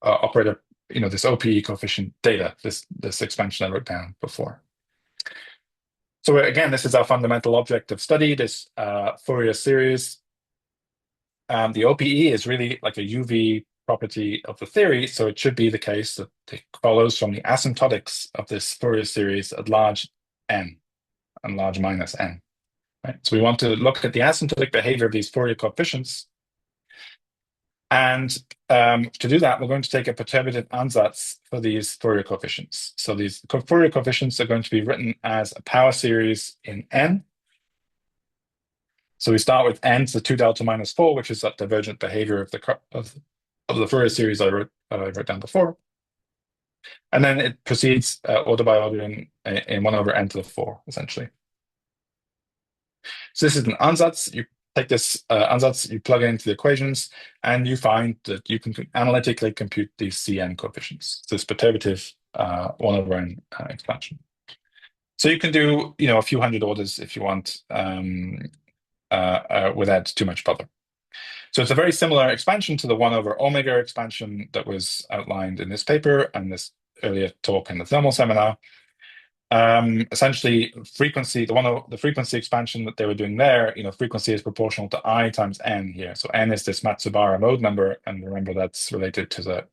operator, this OPE coefficient data, this expansion I wrote down before. So again, this is our fundamental object of study, this Fourier series. The OPE is really like a UV property of the theory, so it should be the case that it follows from the asymptotics of this Fourier series at large n and large minus n. Right? So we want to look at the asymptotic behavior of these Fourier coefficients. And to do that, we're going to take a perturbative ansatz for these Fourier coefficients. So these Fourier coefficients are going to be written as a power series in n. So we start with n to the 2 delta minus 4, which is that divergent behavior of the Fourier series I wrote down before. And then it proceeds order by order in 1 over n to the 4, essentially. So this is an ansatz. You take this ansatz, you plug it into the equations, and you find that you can analytically compute these Cn coefficients, this perturbative 1 over n expansion. So you can do a few hundred orders if you want without too much bother. So it's a very similar expansion to the 1 over omega expansion that was outlined in this paper and this earlier talk in the thermal seminar. Essentially, frequency, the frequency expansion that they were doing there, frequency is proportional to I times n here. So n is this Matsubara mode number, and remember that's related to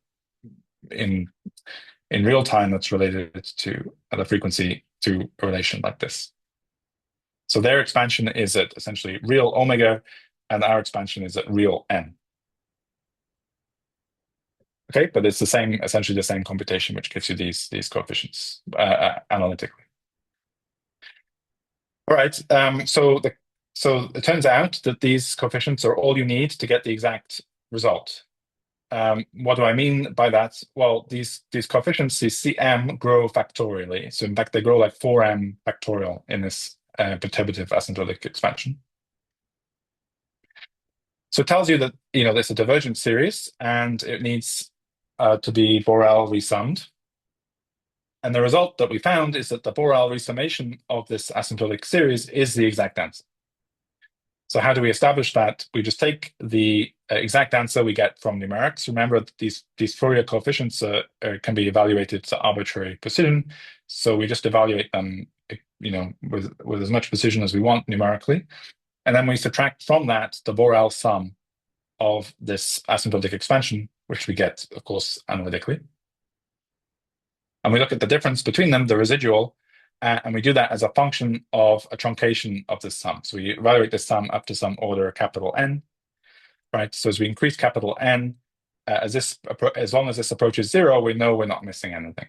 in real time, that's related to the frequency to a relation like this. So their expansion is at essentially real omega, and our expansion is at real n. Okay, but it's the same, essentially the same computation, which gives you these coefficients analytically. All right. So it turns out that these coefficients are all you need to get the exact result. What do I mean by that? Well, these coefficients, these Cm, grow factorially. So in fact, they grow like 4m factorial in this perturbative asymptotic expansion. So it tells you that there's a divergent series, and it needs to be Borel resummed. And the result that we found is that the Borel resummation of this asymptotic series is the exact answer. So how do we establish that? We just take the exact answer we get from numerics. Remember, these Fourier coefficients can be evaluated to arbitrary precision. So we just evaluate them, with as much precision as we want numerically. And then we subtract from that the Borel sum of this asymptotic expansion, which we get, of course, analytically. And we look at the difference between them, the residual, and we do that as a function of a truncation of this sum. So we evaluate this sum up to some order capital N, right? So as we increase capital N, as long as this approaches 0, we know we're not missing anything.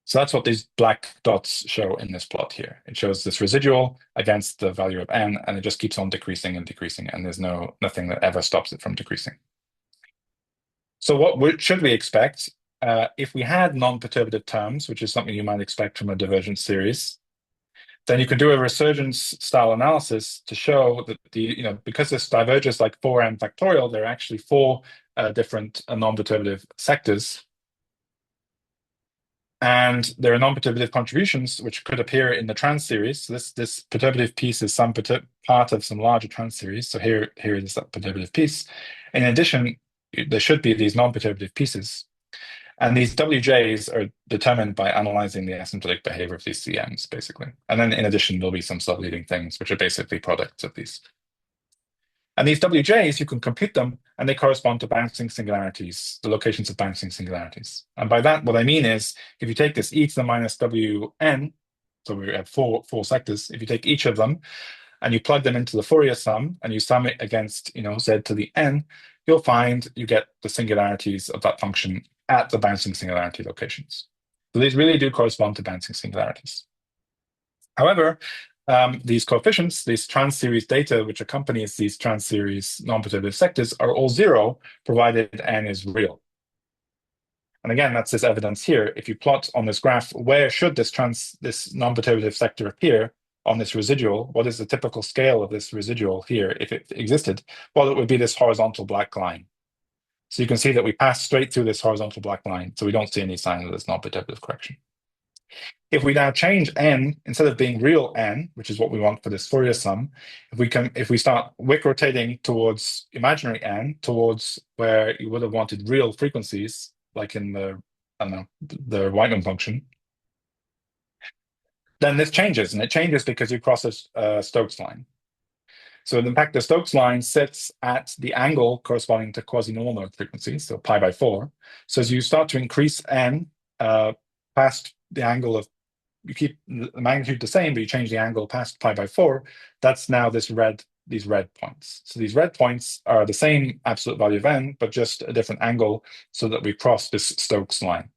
So that's what these black dots show in this plot here. It shows this residual against the value of N, and it just keeps on decreasing and decreasing, and there's nothing that ever stops it from decreasing. So what should we expect? If we had non-perturbative terms, which is something you might expect from a divergent series, then you can do a resurgence style analysis to show that because this diverges like 4m factorial, there are actually 4 different non-perturbative sectors. And there are non-perturbative contributions which could appear in the trans series. So this perturbative piece is some part of some larger trans series. So here is that perturbative piece. In addition, there should be these non-perturbative pieces. And these WJs are determined by analyzing the asymptotic behavior of these CMs, basically. And then in addition, there'll be some subleading things, which are basically products of these. And these WJs, you can compute them, and they correspond to bouncing singularities, the locations of bouncing singularities. And by that, what I mean is, if you take this e to the minus wn, so we have four sectors, if you take each of them, and you plug them into the Fourier sum, and you sum it against z to the n, you'll find you get the singularities of that function at the bouncing singularity locations. So these really do correspond to bouncing singularities. However, these coefficients, these trans-series data which accompanies these trans-series non-perturbative sectors are all 0, provided n is real. And again, that's this evidence here. If you plot on this graph, where should this non-perturbative sector appear on this residual? What is the typical scale of this residual here if it existed? Well, it would be this horizontal black line. So you can see that we pass straight through this horizontal black line, so we don't see any sign of this non-perturbative correction. If we now change n, instead of being real n, which is what we want for this Fourier sum, if we start wick rotating towards imaginary n, towards where you would have wanted real frequencies, like in the Whiteman function, then this changes, and it changes because you cross a Stokes line. So in fact, the Stokes line sits at the angle corresponding to quasi-normal frequencies, so pi by 4. So as you start to increase n past the angle of, you keep the magnitude the same, but you change the angle past pi by 4, that's now these red points. So these red points are the same absolute value of n, but just a different angle so that we cross this Stokes line.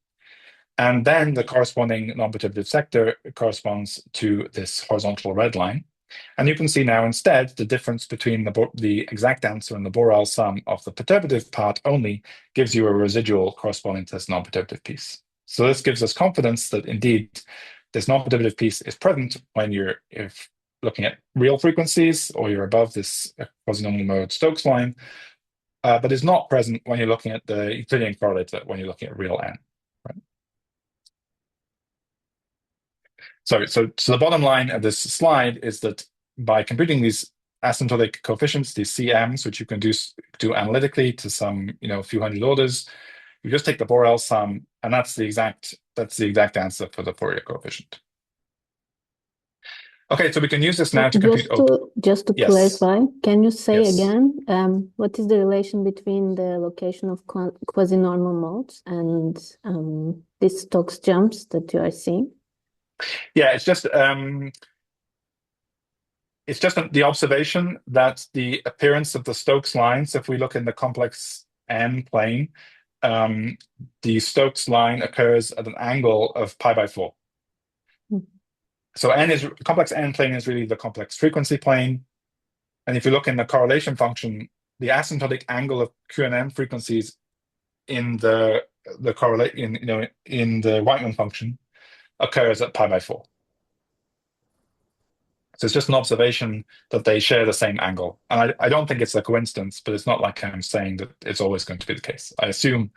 And then the corresponding non-perturbative sector corresponds to this horizontal red line. And you can see now instead the difference between the exact answer and the Borel sum of the perturbative part only gives you a residual corresponding to this non-perturbative piece. So this gives us confidence that indeed this non-perturbative piece is present when you're looking at real frequencies or you're above this quasi-normal mode Stokes line, but is not present when you're looking at the Euclidean correlator, when you're looking at real n. Right? So the bottom line of this slide is that by computing these asymptotic coefficients, these CMs, which you can do analytically to some few hundred orders, you just take the Borel sum, and that's the exact answer for the Fourier coefficient. Okay, so we can use this now to compute. Just to Yes. clarify, can you say Yes. again what is the relation between the location of quasi-normal modes and these Stokes jumps that you are seeing? Yeah, it's just the observation that the appearance of the Stokes lines, if we look in the complex n plane, the Stokes line occurs at an angle of π/4. So complex n plane is really the complex frequency plane. And if you look in the correlation function, the asymptotic angle of Q and M frequencies in the Whiteman function occurs at π/4. So it's just an observation that they share the same angle. And I don't think it's a coincidence, but it's not like I'm saying that it's always going to be the case. I assume,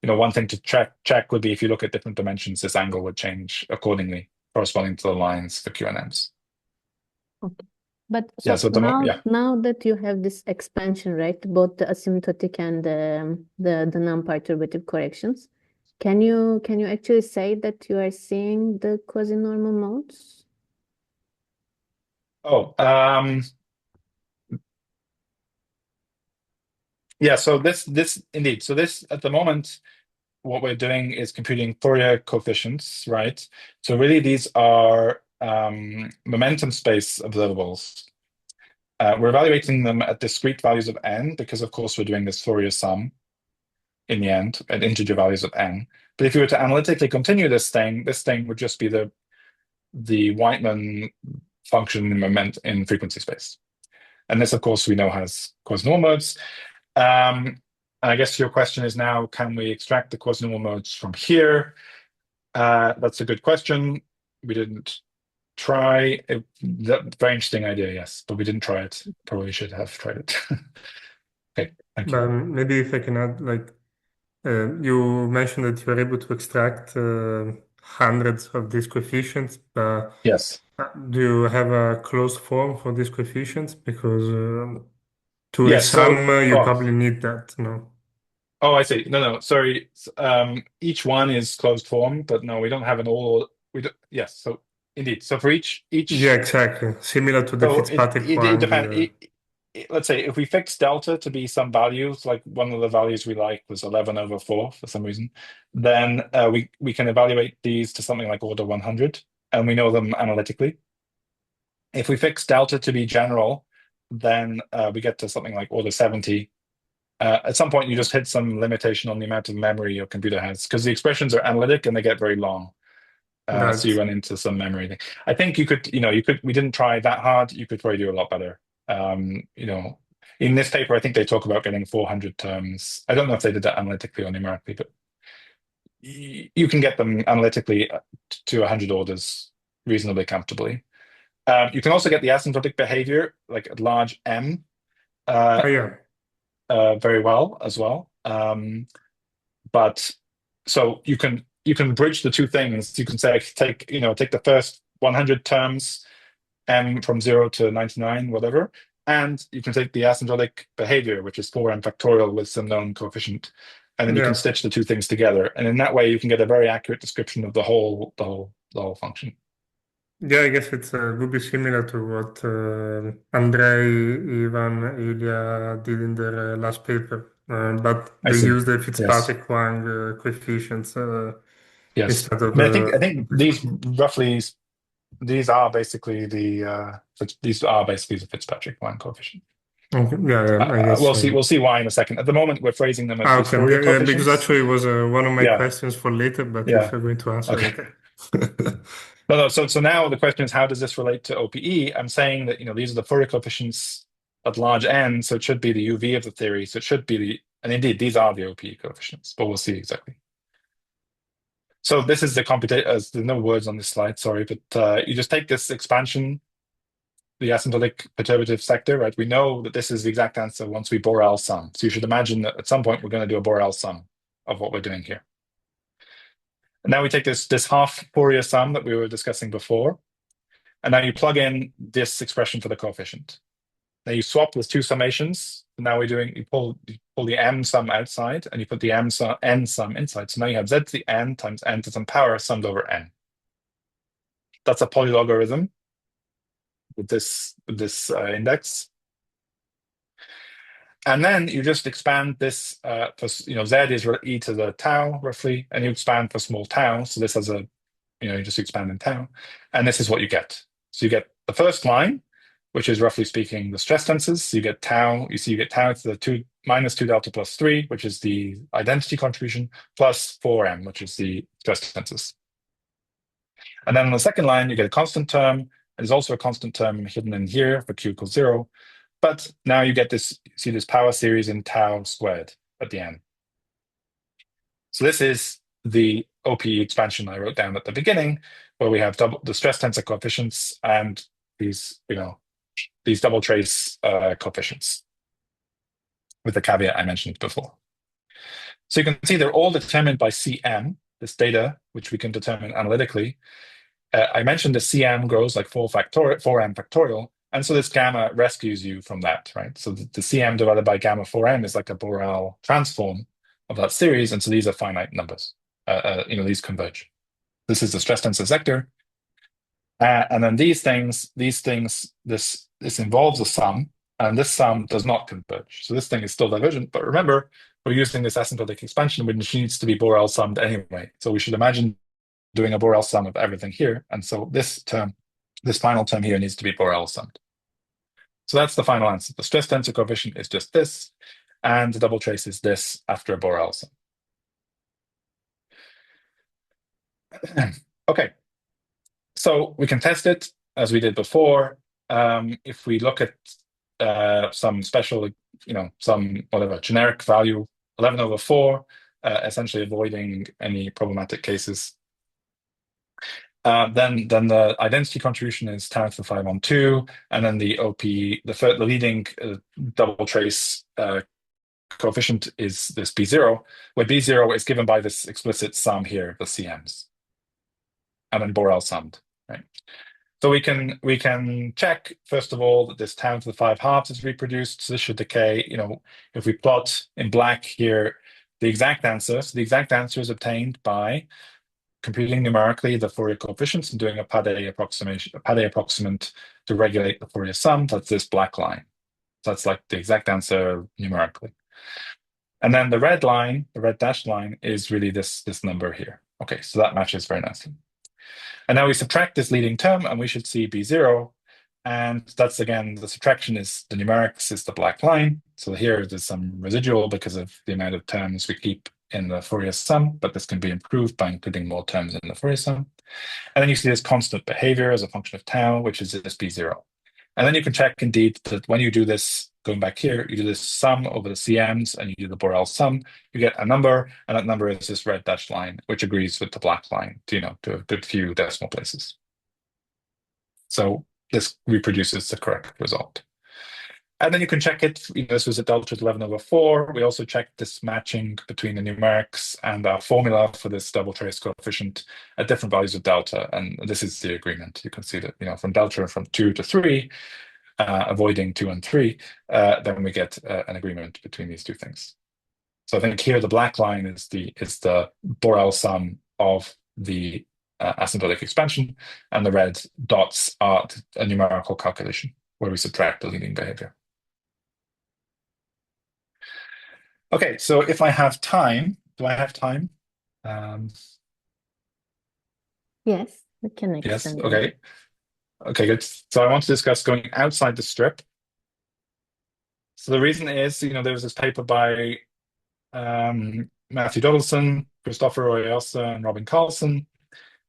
one thing to check would be if you look at different dimensions, this angle would change accordingly, corresponding to the lines for Q and Ms. Okay. But Yeah, so now that you have this expansion, right, both the asymptotic and the non-perturbative corrections, can you actually say that you are seeing the quasi-normal modes? Oh, yeah. So this indeed. So this at the moment, what we're doing is computing Fourier coefficients, right? So really, these are momentum space observables. We're evaluating them at discrete values of n because, of course, we're doing this Fourier sum in the end at integer values of n. But if you were to analytically continue this thing would just be the Whiteman function in frequency space. And this, of course, we know has quasi-normal modes. I guess your question is now, can we extract the quasi-normal modes from here? That's a good question. We didn't try. Very interesting idea, yes, but we didn't try it. Probably should have tried it. Okay, thank you. Maybe if I can add, you mentioned that you are able to extract hundreds of these coefficients. Yes. Do you have a closed form for these coefficients? Because to Yes, resum, you probably need that, no? Oh, I see. No, sorry. Each one is closed form, but no, we don't have an all. Yes, so indeed. So for each. Yeah, exactly. Similar to the Fitzpatrick one. It depends. Let's say if we fix delta to be some values, like one of the values we like was 11/4 for some reason, then we can evaluate these to something like order 100, and we know them analytically. If we fix delta to be general, then we get to something like order 70. At some point, you just hit some limitation on the amount of memory your computer has, because the expressions are analytic and they get very long. So you run into some memory thing. I think you could. We didn't try that hard. You could probably do a lot better. In this paper, I think they talk about getting 400 terms. I don't know if they did that analytically or numerically, but you can get them analytically to 100 orders reasonably comfortably. You can also get the asymptotic behavior, like at large M, very well as well. But so you can bridge the two things. You can say take the first 100 terms, M from 0 to 99, whatever, and you can take the asymptotic behavior, which is 4m factorial with some known coefficient, and then you can stitch the two things together, and in that way you can get a very accurate description of the whole function. Yeah, I guess it would be similar to what Andrei, Ivan, Ilya did in their last paper, but they use the Fitzpatrick Wang coefficients instead of. I think these are basically the Fitzpatrick Wang coefficient. Okay. Yeah, I guess we'll see why in a second. At the moment, we're phrasing them as Fourier coefficients. Because actually it was one of my questions for later, but if you're going to answer it. No. So now the question is, how does this relate to OPE? I'm saying that these are the Fourier coefficients at large n, so it should be the UV of the theory. So it should be and indeed these are the OPE coefficients, but we'll see exactly. So this is the computation. There's no words on this slide, sorry, but you just take this expansion, the asymptotic perturbative sector, right? We know that this is the exact answer once we Borel sum. So you should imagine that at some point we're going to do a Borel sum of what we're doing here. And now we take this half Fourier sum that we were discussing before, and now you plug in this expression for the coefficient. Now you swap with two summations. Now you pull the m sum outside, and you put the n sum inside. So now you have z to the n times n to some power summed over n. That's a polylogarithm with this index. And then you just expand this for z is e to the tau roughly, and you expand for small tau. So this has you just expand in tau, and this is what you get. So you get the first line, which is roughly speaking the stress tensors. So you get tau, you get tau to the minus 2 delta plus 3, which is the identity contribution, plus 4m, which is the stress tensors. And then on the second line, you get a constant term. There's also a constant term hidden in here for q equals 0. But now you get this, see this power series in tau squared at the end. So this is the OPE expansion I wrote down at the beginning, where we have the stress tensor coefficients and these, these double trace coefficients with the caveat I mentioned before. So you can see they're all determined by CM, this data, which we can determine analytically. I mentioned the CM grows like 4m factorial, and so this gamma rescues you from that, right? So the CM divided by gamma 4m is like a Borel transform of that series, and so these are finite numbers. These converge. This is the stress tensor sector, and then this involves a sum, and this sum does not converge. So this thing is still divergent, but remember, we're using this asymptotic expansion, which needs to be Borel summed anyway. So we should imagine doing a Borel sum of everything here, and so this final term here needs to be Borel summed. So that's the final answer. The stress tensor coefficient is just this, and the double trace is this after a Borel sum. Okay, so we can test it as we did before. If we look at some special, some whatever generic value, 11/4, essentially avoiding any problematic cases. Then the identity contribution is tau to the 5 on 2, and then the OP, the leading double trace coefficient is this B0, where B0 is given by this explicit sum here, the CMs, and then Borel summed, right? So we can check, first of all, that this tau to the 5 halves is reproduced. So this should decay. If we plot in black here the exact answer, so the exact answer is obtained by computing numerically the Fourier coefficients and doing a Padé approximant to regulate the Fourier sum. That's this black line. So that's like the exact answer numerically. And then the red line, the red dashed line, is really this number here. Okay, so that matches very nicely. And now we subtract this leading term, and we should see B0. And that's, again, the subtraction is the numerics is the black line. So here there's some residual because of the amount of terms we keep in the Fourier sum, but this can be improved by including more terms in the Fourier sum. And then you see this constant behavior as a function of tau, which is this B0. And then you can check indeed that when you do this, going back here, you do this sum over the CMs and you do the Borel sum, you get a number, and that number is this red dashed line, which agrees with the black line to a good few decimal places. So this reproduces the correct result. And then you can check it. This was a delta 11/4. We also checked this matching between the numerics and our formula for this double trace coefficient at different values of delta. And this is the agreement. You can see that from delta from 2 to 3, avoiding 2 and 3, then we get an agreement between these two things. So I think here the black line is the Borel sum of the asymptotic expansion, and the red dots are a numerical calculation where we subtract the leading behavior. Okay, so if I have time, do I have time? Yes, we can extend. Yes, okay. Okay, good. So I want to discuss going outside the strip. So the reason is, there was this paper by Matthew Doddleson, Christopher Royosa, and Robin Carlson.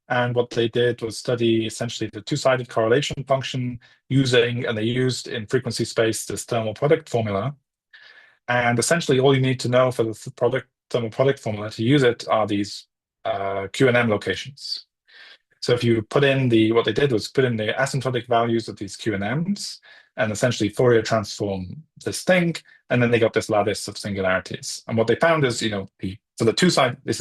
And what they did was study essentially the two-sided correlation function and they used in frequency space this thermal product formula. And essentially all you need to know for the thermal product formula to use it are these Q and M locations. So if you put in what they did was put in the asymptotic values of these Q and M's and essentially Fourier transform this thing, and then they got this lattice of singularities. And what they found is, this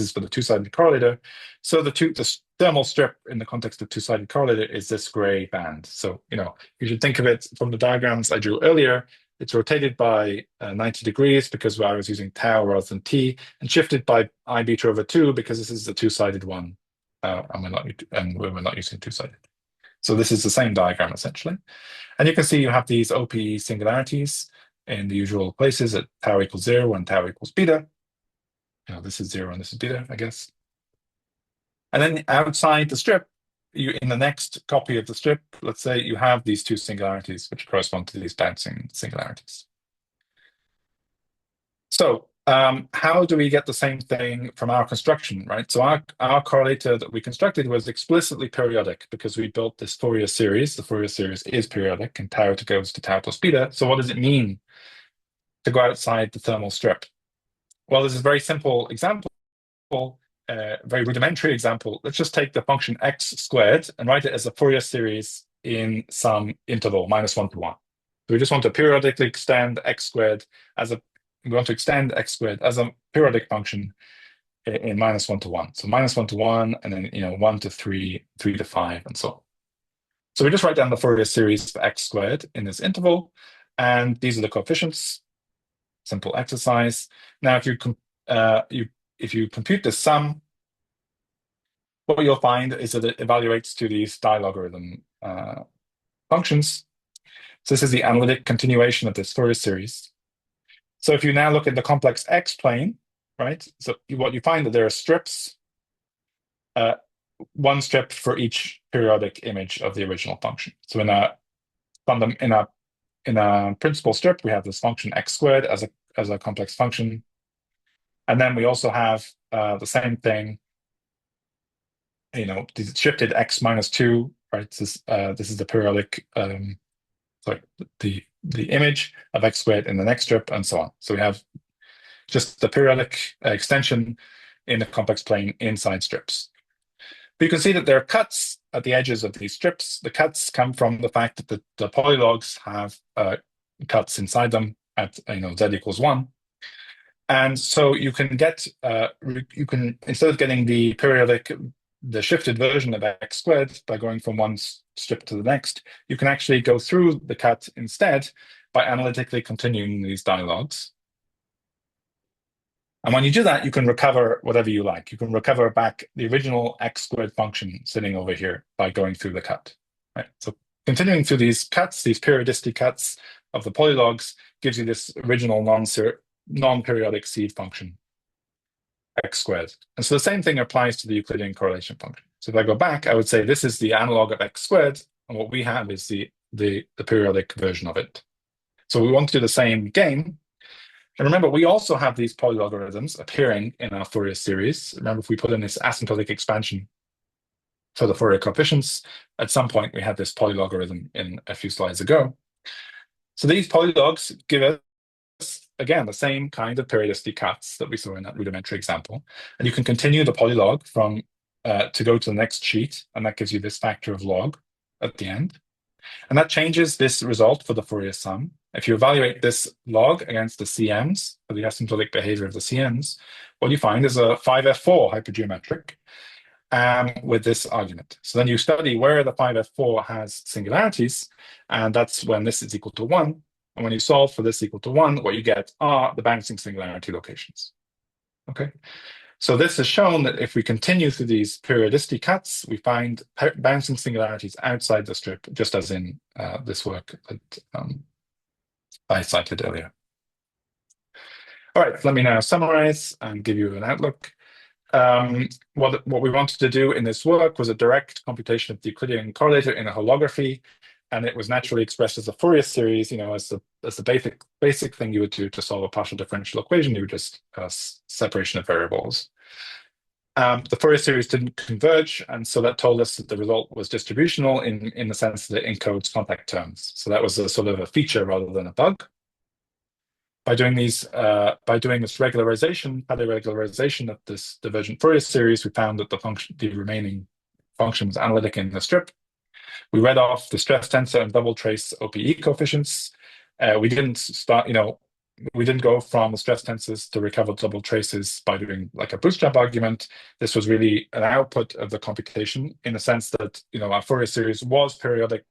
is for the two-sided correlator. So the thermal strip in the context of two-sided correlator is this gray band. So, you should think of it from the diagrams I drew earlier. It's rotated by 90 degrees because I was using tau rather than t, and shifted by I beta over 2 because this is the two-sided one, and we're not using two-sided. So this is the same diagram essentially. And you can see you have these OPE singularities in the usual places at tau equals 0 and tau equals beta. This is 0 and this is beta, I guess. And then outside the strip, in the next copy of the strip, let's say you have these two singularities which correspond to these bouncing singularities. So how do we get the same thing from our construction, right? So our correlator that we constructed was explicitly periodic because we built this Fourier series. The Fourier series is periodic, and tau goes to tau plus beta. So what does it mean to go outside the thermal strip? Well, this is a very simple example, very rudimentary example. Let's just take the function x squared and write it as a Fourier series in some interval, -1 to 1. So we just want to periodically extend x squared we want to extend x squared as a periodic function in -1 to 1. So -1 to 1, and then 1 to 3, 3 to 5, and so on. So we just write down the Fourier series for x squared in this interval, and these are the coefficients. Simple exercise. Now, if you compute the sum, what you'll find is that it evaluates to these dilogarithm functions. So this is the analytic continuation of this Fourier series. So if you now look at the complex X plane, right? So what you find that there are strips, one strip for each periodic image of the original function. So in a principal strip, we have this function x squared as a complex function, and then we also have the same thing. The shifted x -2, right? This is the periodic, the image of x squared in the next strip, and so on. So we have just the periodic extension in the complex plane inside strips. But you can see that there are cuts at the edges of these strips. The cuts come from the fact that the polylogs have cuts inside them at z equals 1. And so you can get, instead of getting the shifted version of x squared by going from one strip to the next, you can actually go through the cut instead by analytically continuing these dialogues. And when you do that, you can recover whatever you like. You can recover back the original x squared function sitting over here by going through the cut. Right? So continuing through these cuts, these periodicity cuts of the polylogs, gives you this original non-periodic seed function, x squared. And so the same thing applies to the Euclidean correlation function. So if I go back, I would say this is the analog of x squared, and what we have is the periodic version of it. So we want to do the same game. And remember, we also have these polylogarithms appearing in our Fourier series. Remember, if we put in this asymptotic expansion for the Fourier coefficients, at some point we had this polylogarithm in a few slides ago. So these polylogs give us, again, the same kind of periodicity cuts that we saw in that rudimentary example. And you can continue the polylog from to go to the next sheet, and that gives you this factor of log at the end. And that changes this result for the Fourier sum. If you evaluate this log against the CMs, for the asymptotic behavior of the CMs, what you find is a 5F4 hypergeometric with this argument. So then you study where the 5F4 has singularities, and that's when this is equal to 1. And when you solve for this equal to 1, what you get are the bouncing singularity locations. Okay. So this has shown that if we continue through these periodicity cuts, we find bouncing singularities outside the strip, just as in this work that I cited earlier. All right, let me now summarize and give you an outlook. What we wanted to do in this work was a direct computation of the Euclidean correlator in a holography, and it was naturally expressed as a Fourier series, as the basic thing you would do to solve a partial differential equation. You would just separation of variables. The Fourier series didn't converge, and so that told us that the result was distributional in the sense that it encodes compact terms. So that was a sort of a feature rather than a bug. By doing this regularization of this divergent Fourier series, we found that the remaining function was analytic in the strip. We read off the stress tensor and double trace OPE coefficients. We didn't go from the stress tensors to recover double traces by doing like a bootstrap argument. This was really an output of the computation in the sense that our Fourier series was periodic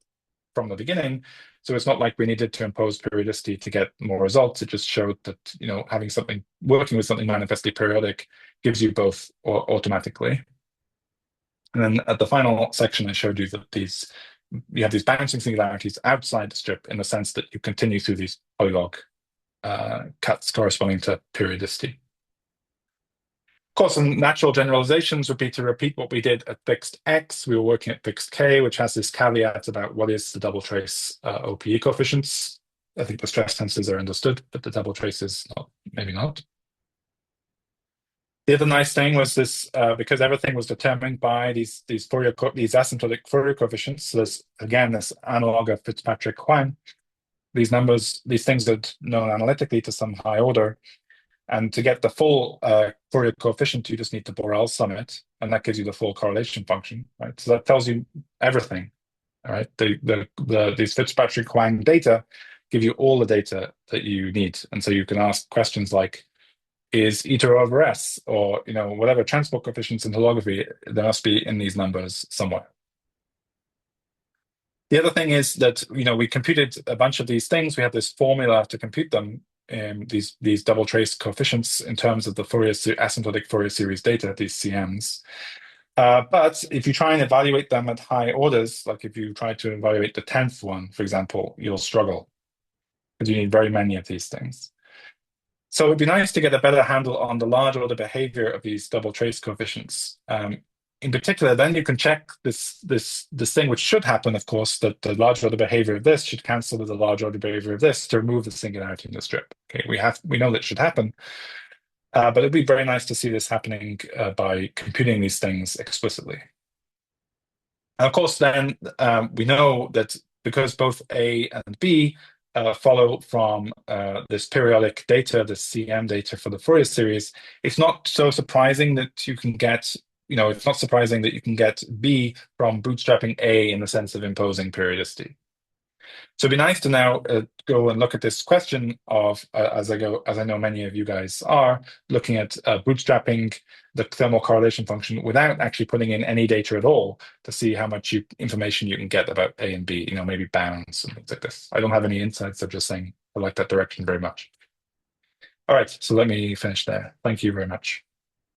from the beginning. So it's not like we needed to impose periodicity to get more results. It just showed that working with something manifestly periodic gives you both automatically. And then at the final section, I showed you that you have these bouncing singularities outside the strip in the sense that you continue through these polylog cuts corresponding to periodicity. course, some natural generalizations would be to repeat what we did at fixed x. We were working at fixed k, which has this caveat about what is the double trace OPE coefficients. I think the stress tensors are understood, but the double trace is not, maybe not. The other nice thing was this, because everything was determined by these asymptotic Fourier coefficients. So there's, again, this analog of Fitzpatrick-Huang. These numbers, these things are known analytically to some high order. And to get the full Fourier coefficient, you just need to Borel sum it, and that gives you the full correlation function, right? So that tells you everything, all right? These Fitzpatrick-Huang data give you all the data that you need. And so you can ask questions like, is eta over S, or whatever transport coefficients in holography, there must be in these numbers somewhere. The other thing is that we computed a bunch of these things. We have this formula to compute them, these double trace coefficients in terms of the asymptotic Fourier series data, these CMs. But if you try and evaluate them at high orders, like if you try to evaluate the 10th one, for example, you'll struggle because you need very many of these things. So it'd be nice to get a better handle on the large order behavior of these double trace coefficients. In particular, then you can check this thing, which should happen, of course, that the large order behavior of this should cancel with the large order behavior of this to remove the singularity in the strip. Okay, we know that should happen, but it'd be very nice to see this happening by computing these things explicitly. And of course, then we know that because both A and B follow from this periodic data, the CM data for the Fourier series, it's not so surprising that you can get, it's not surprising that you can get B from bootstrapping A in the sense of imposing periodicity. So it'd be nice to now go and look at this question of, as I know many of you guys are, looking at bootstrapping the thermal correlation function without actually putting in any data at all to see how much information you can get about A and B, maybe bounds and things like this. I don't have any insights. I'm just saying I like that direction very much. All right, so let me finish there. Thank you very much.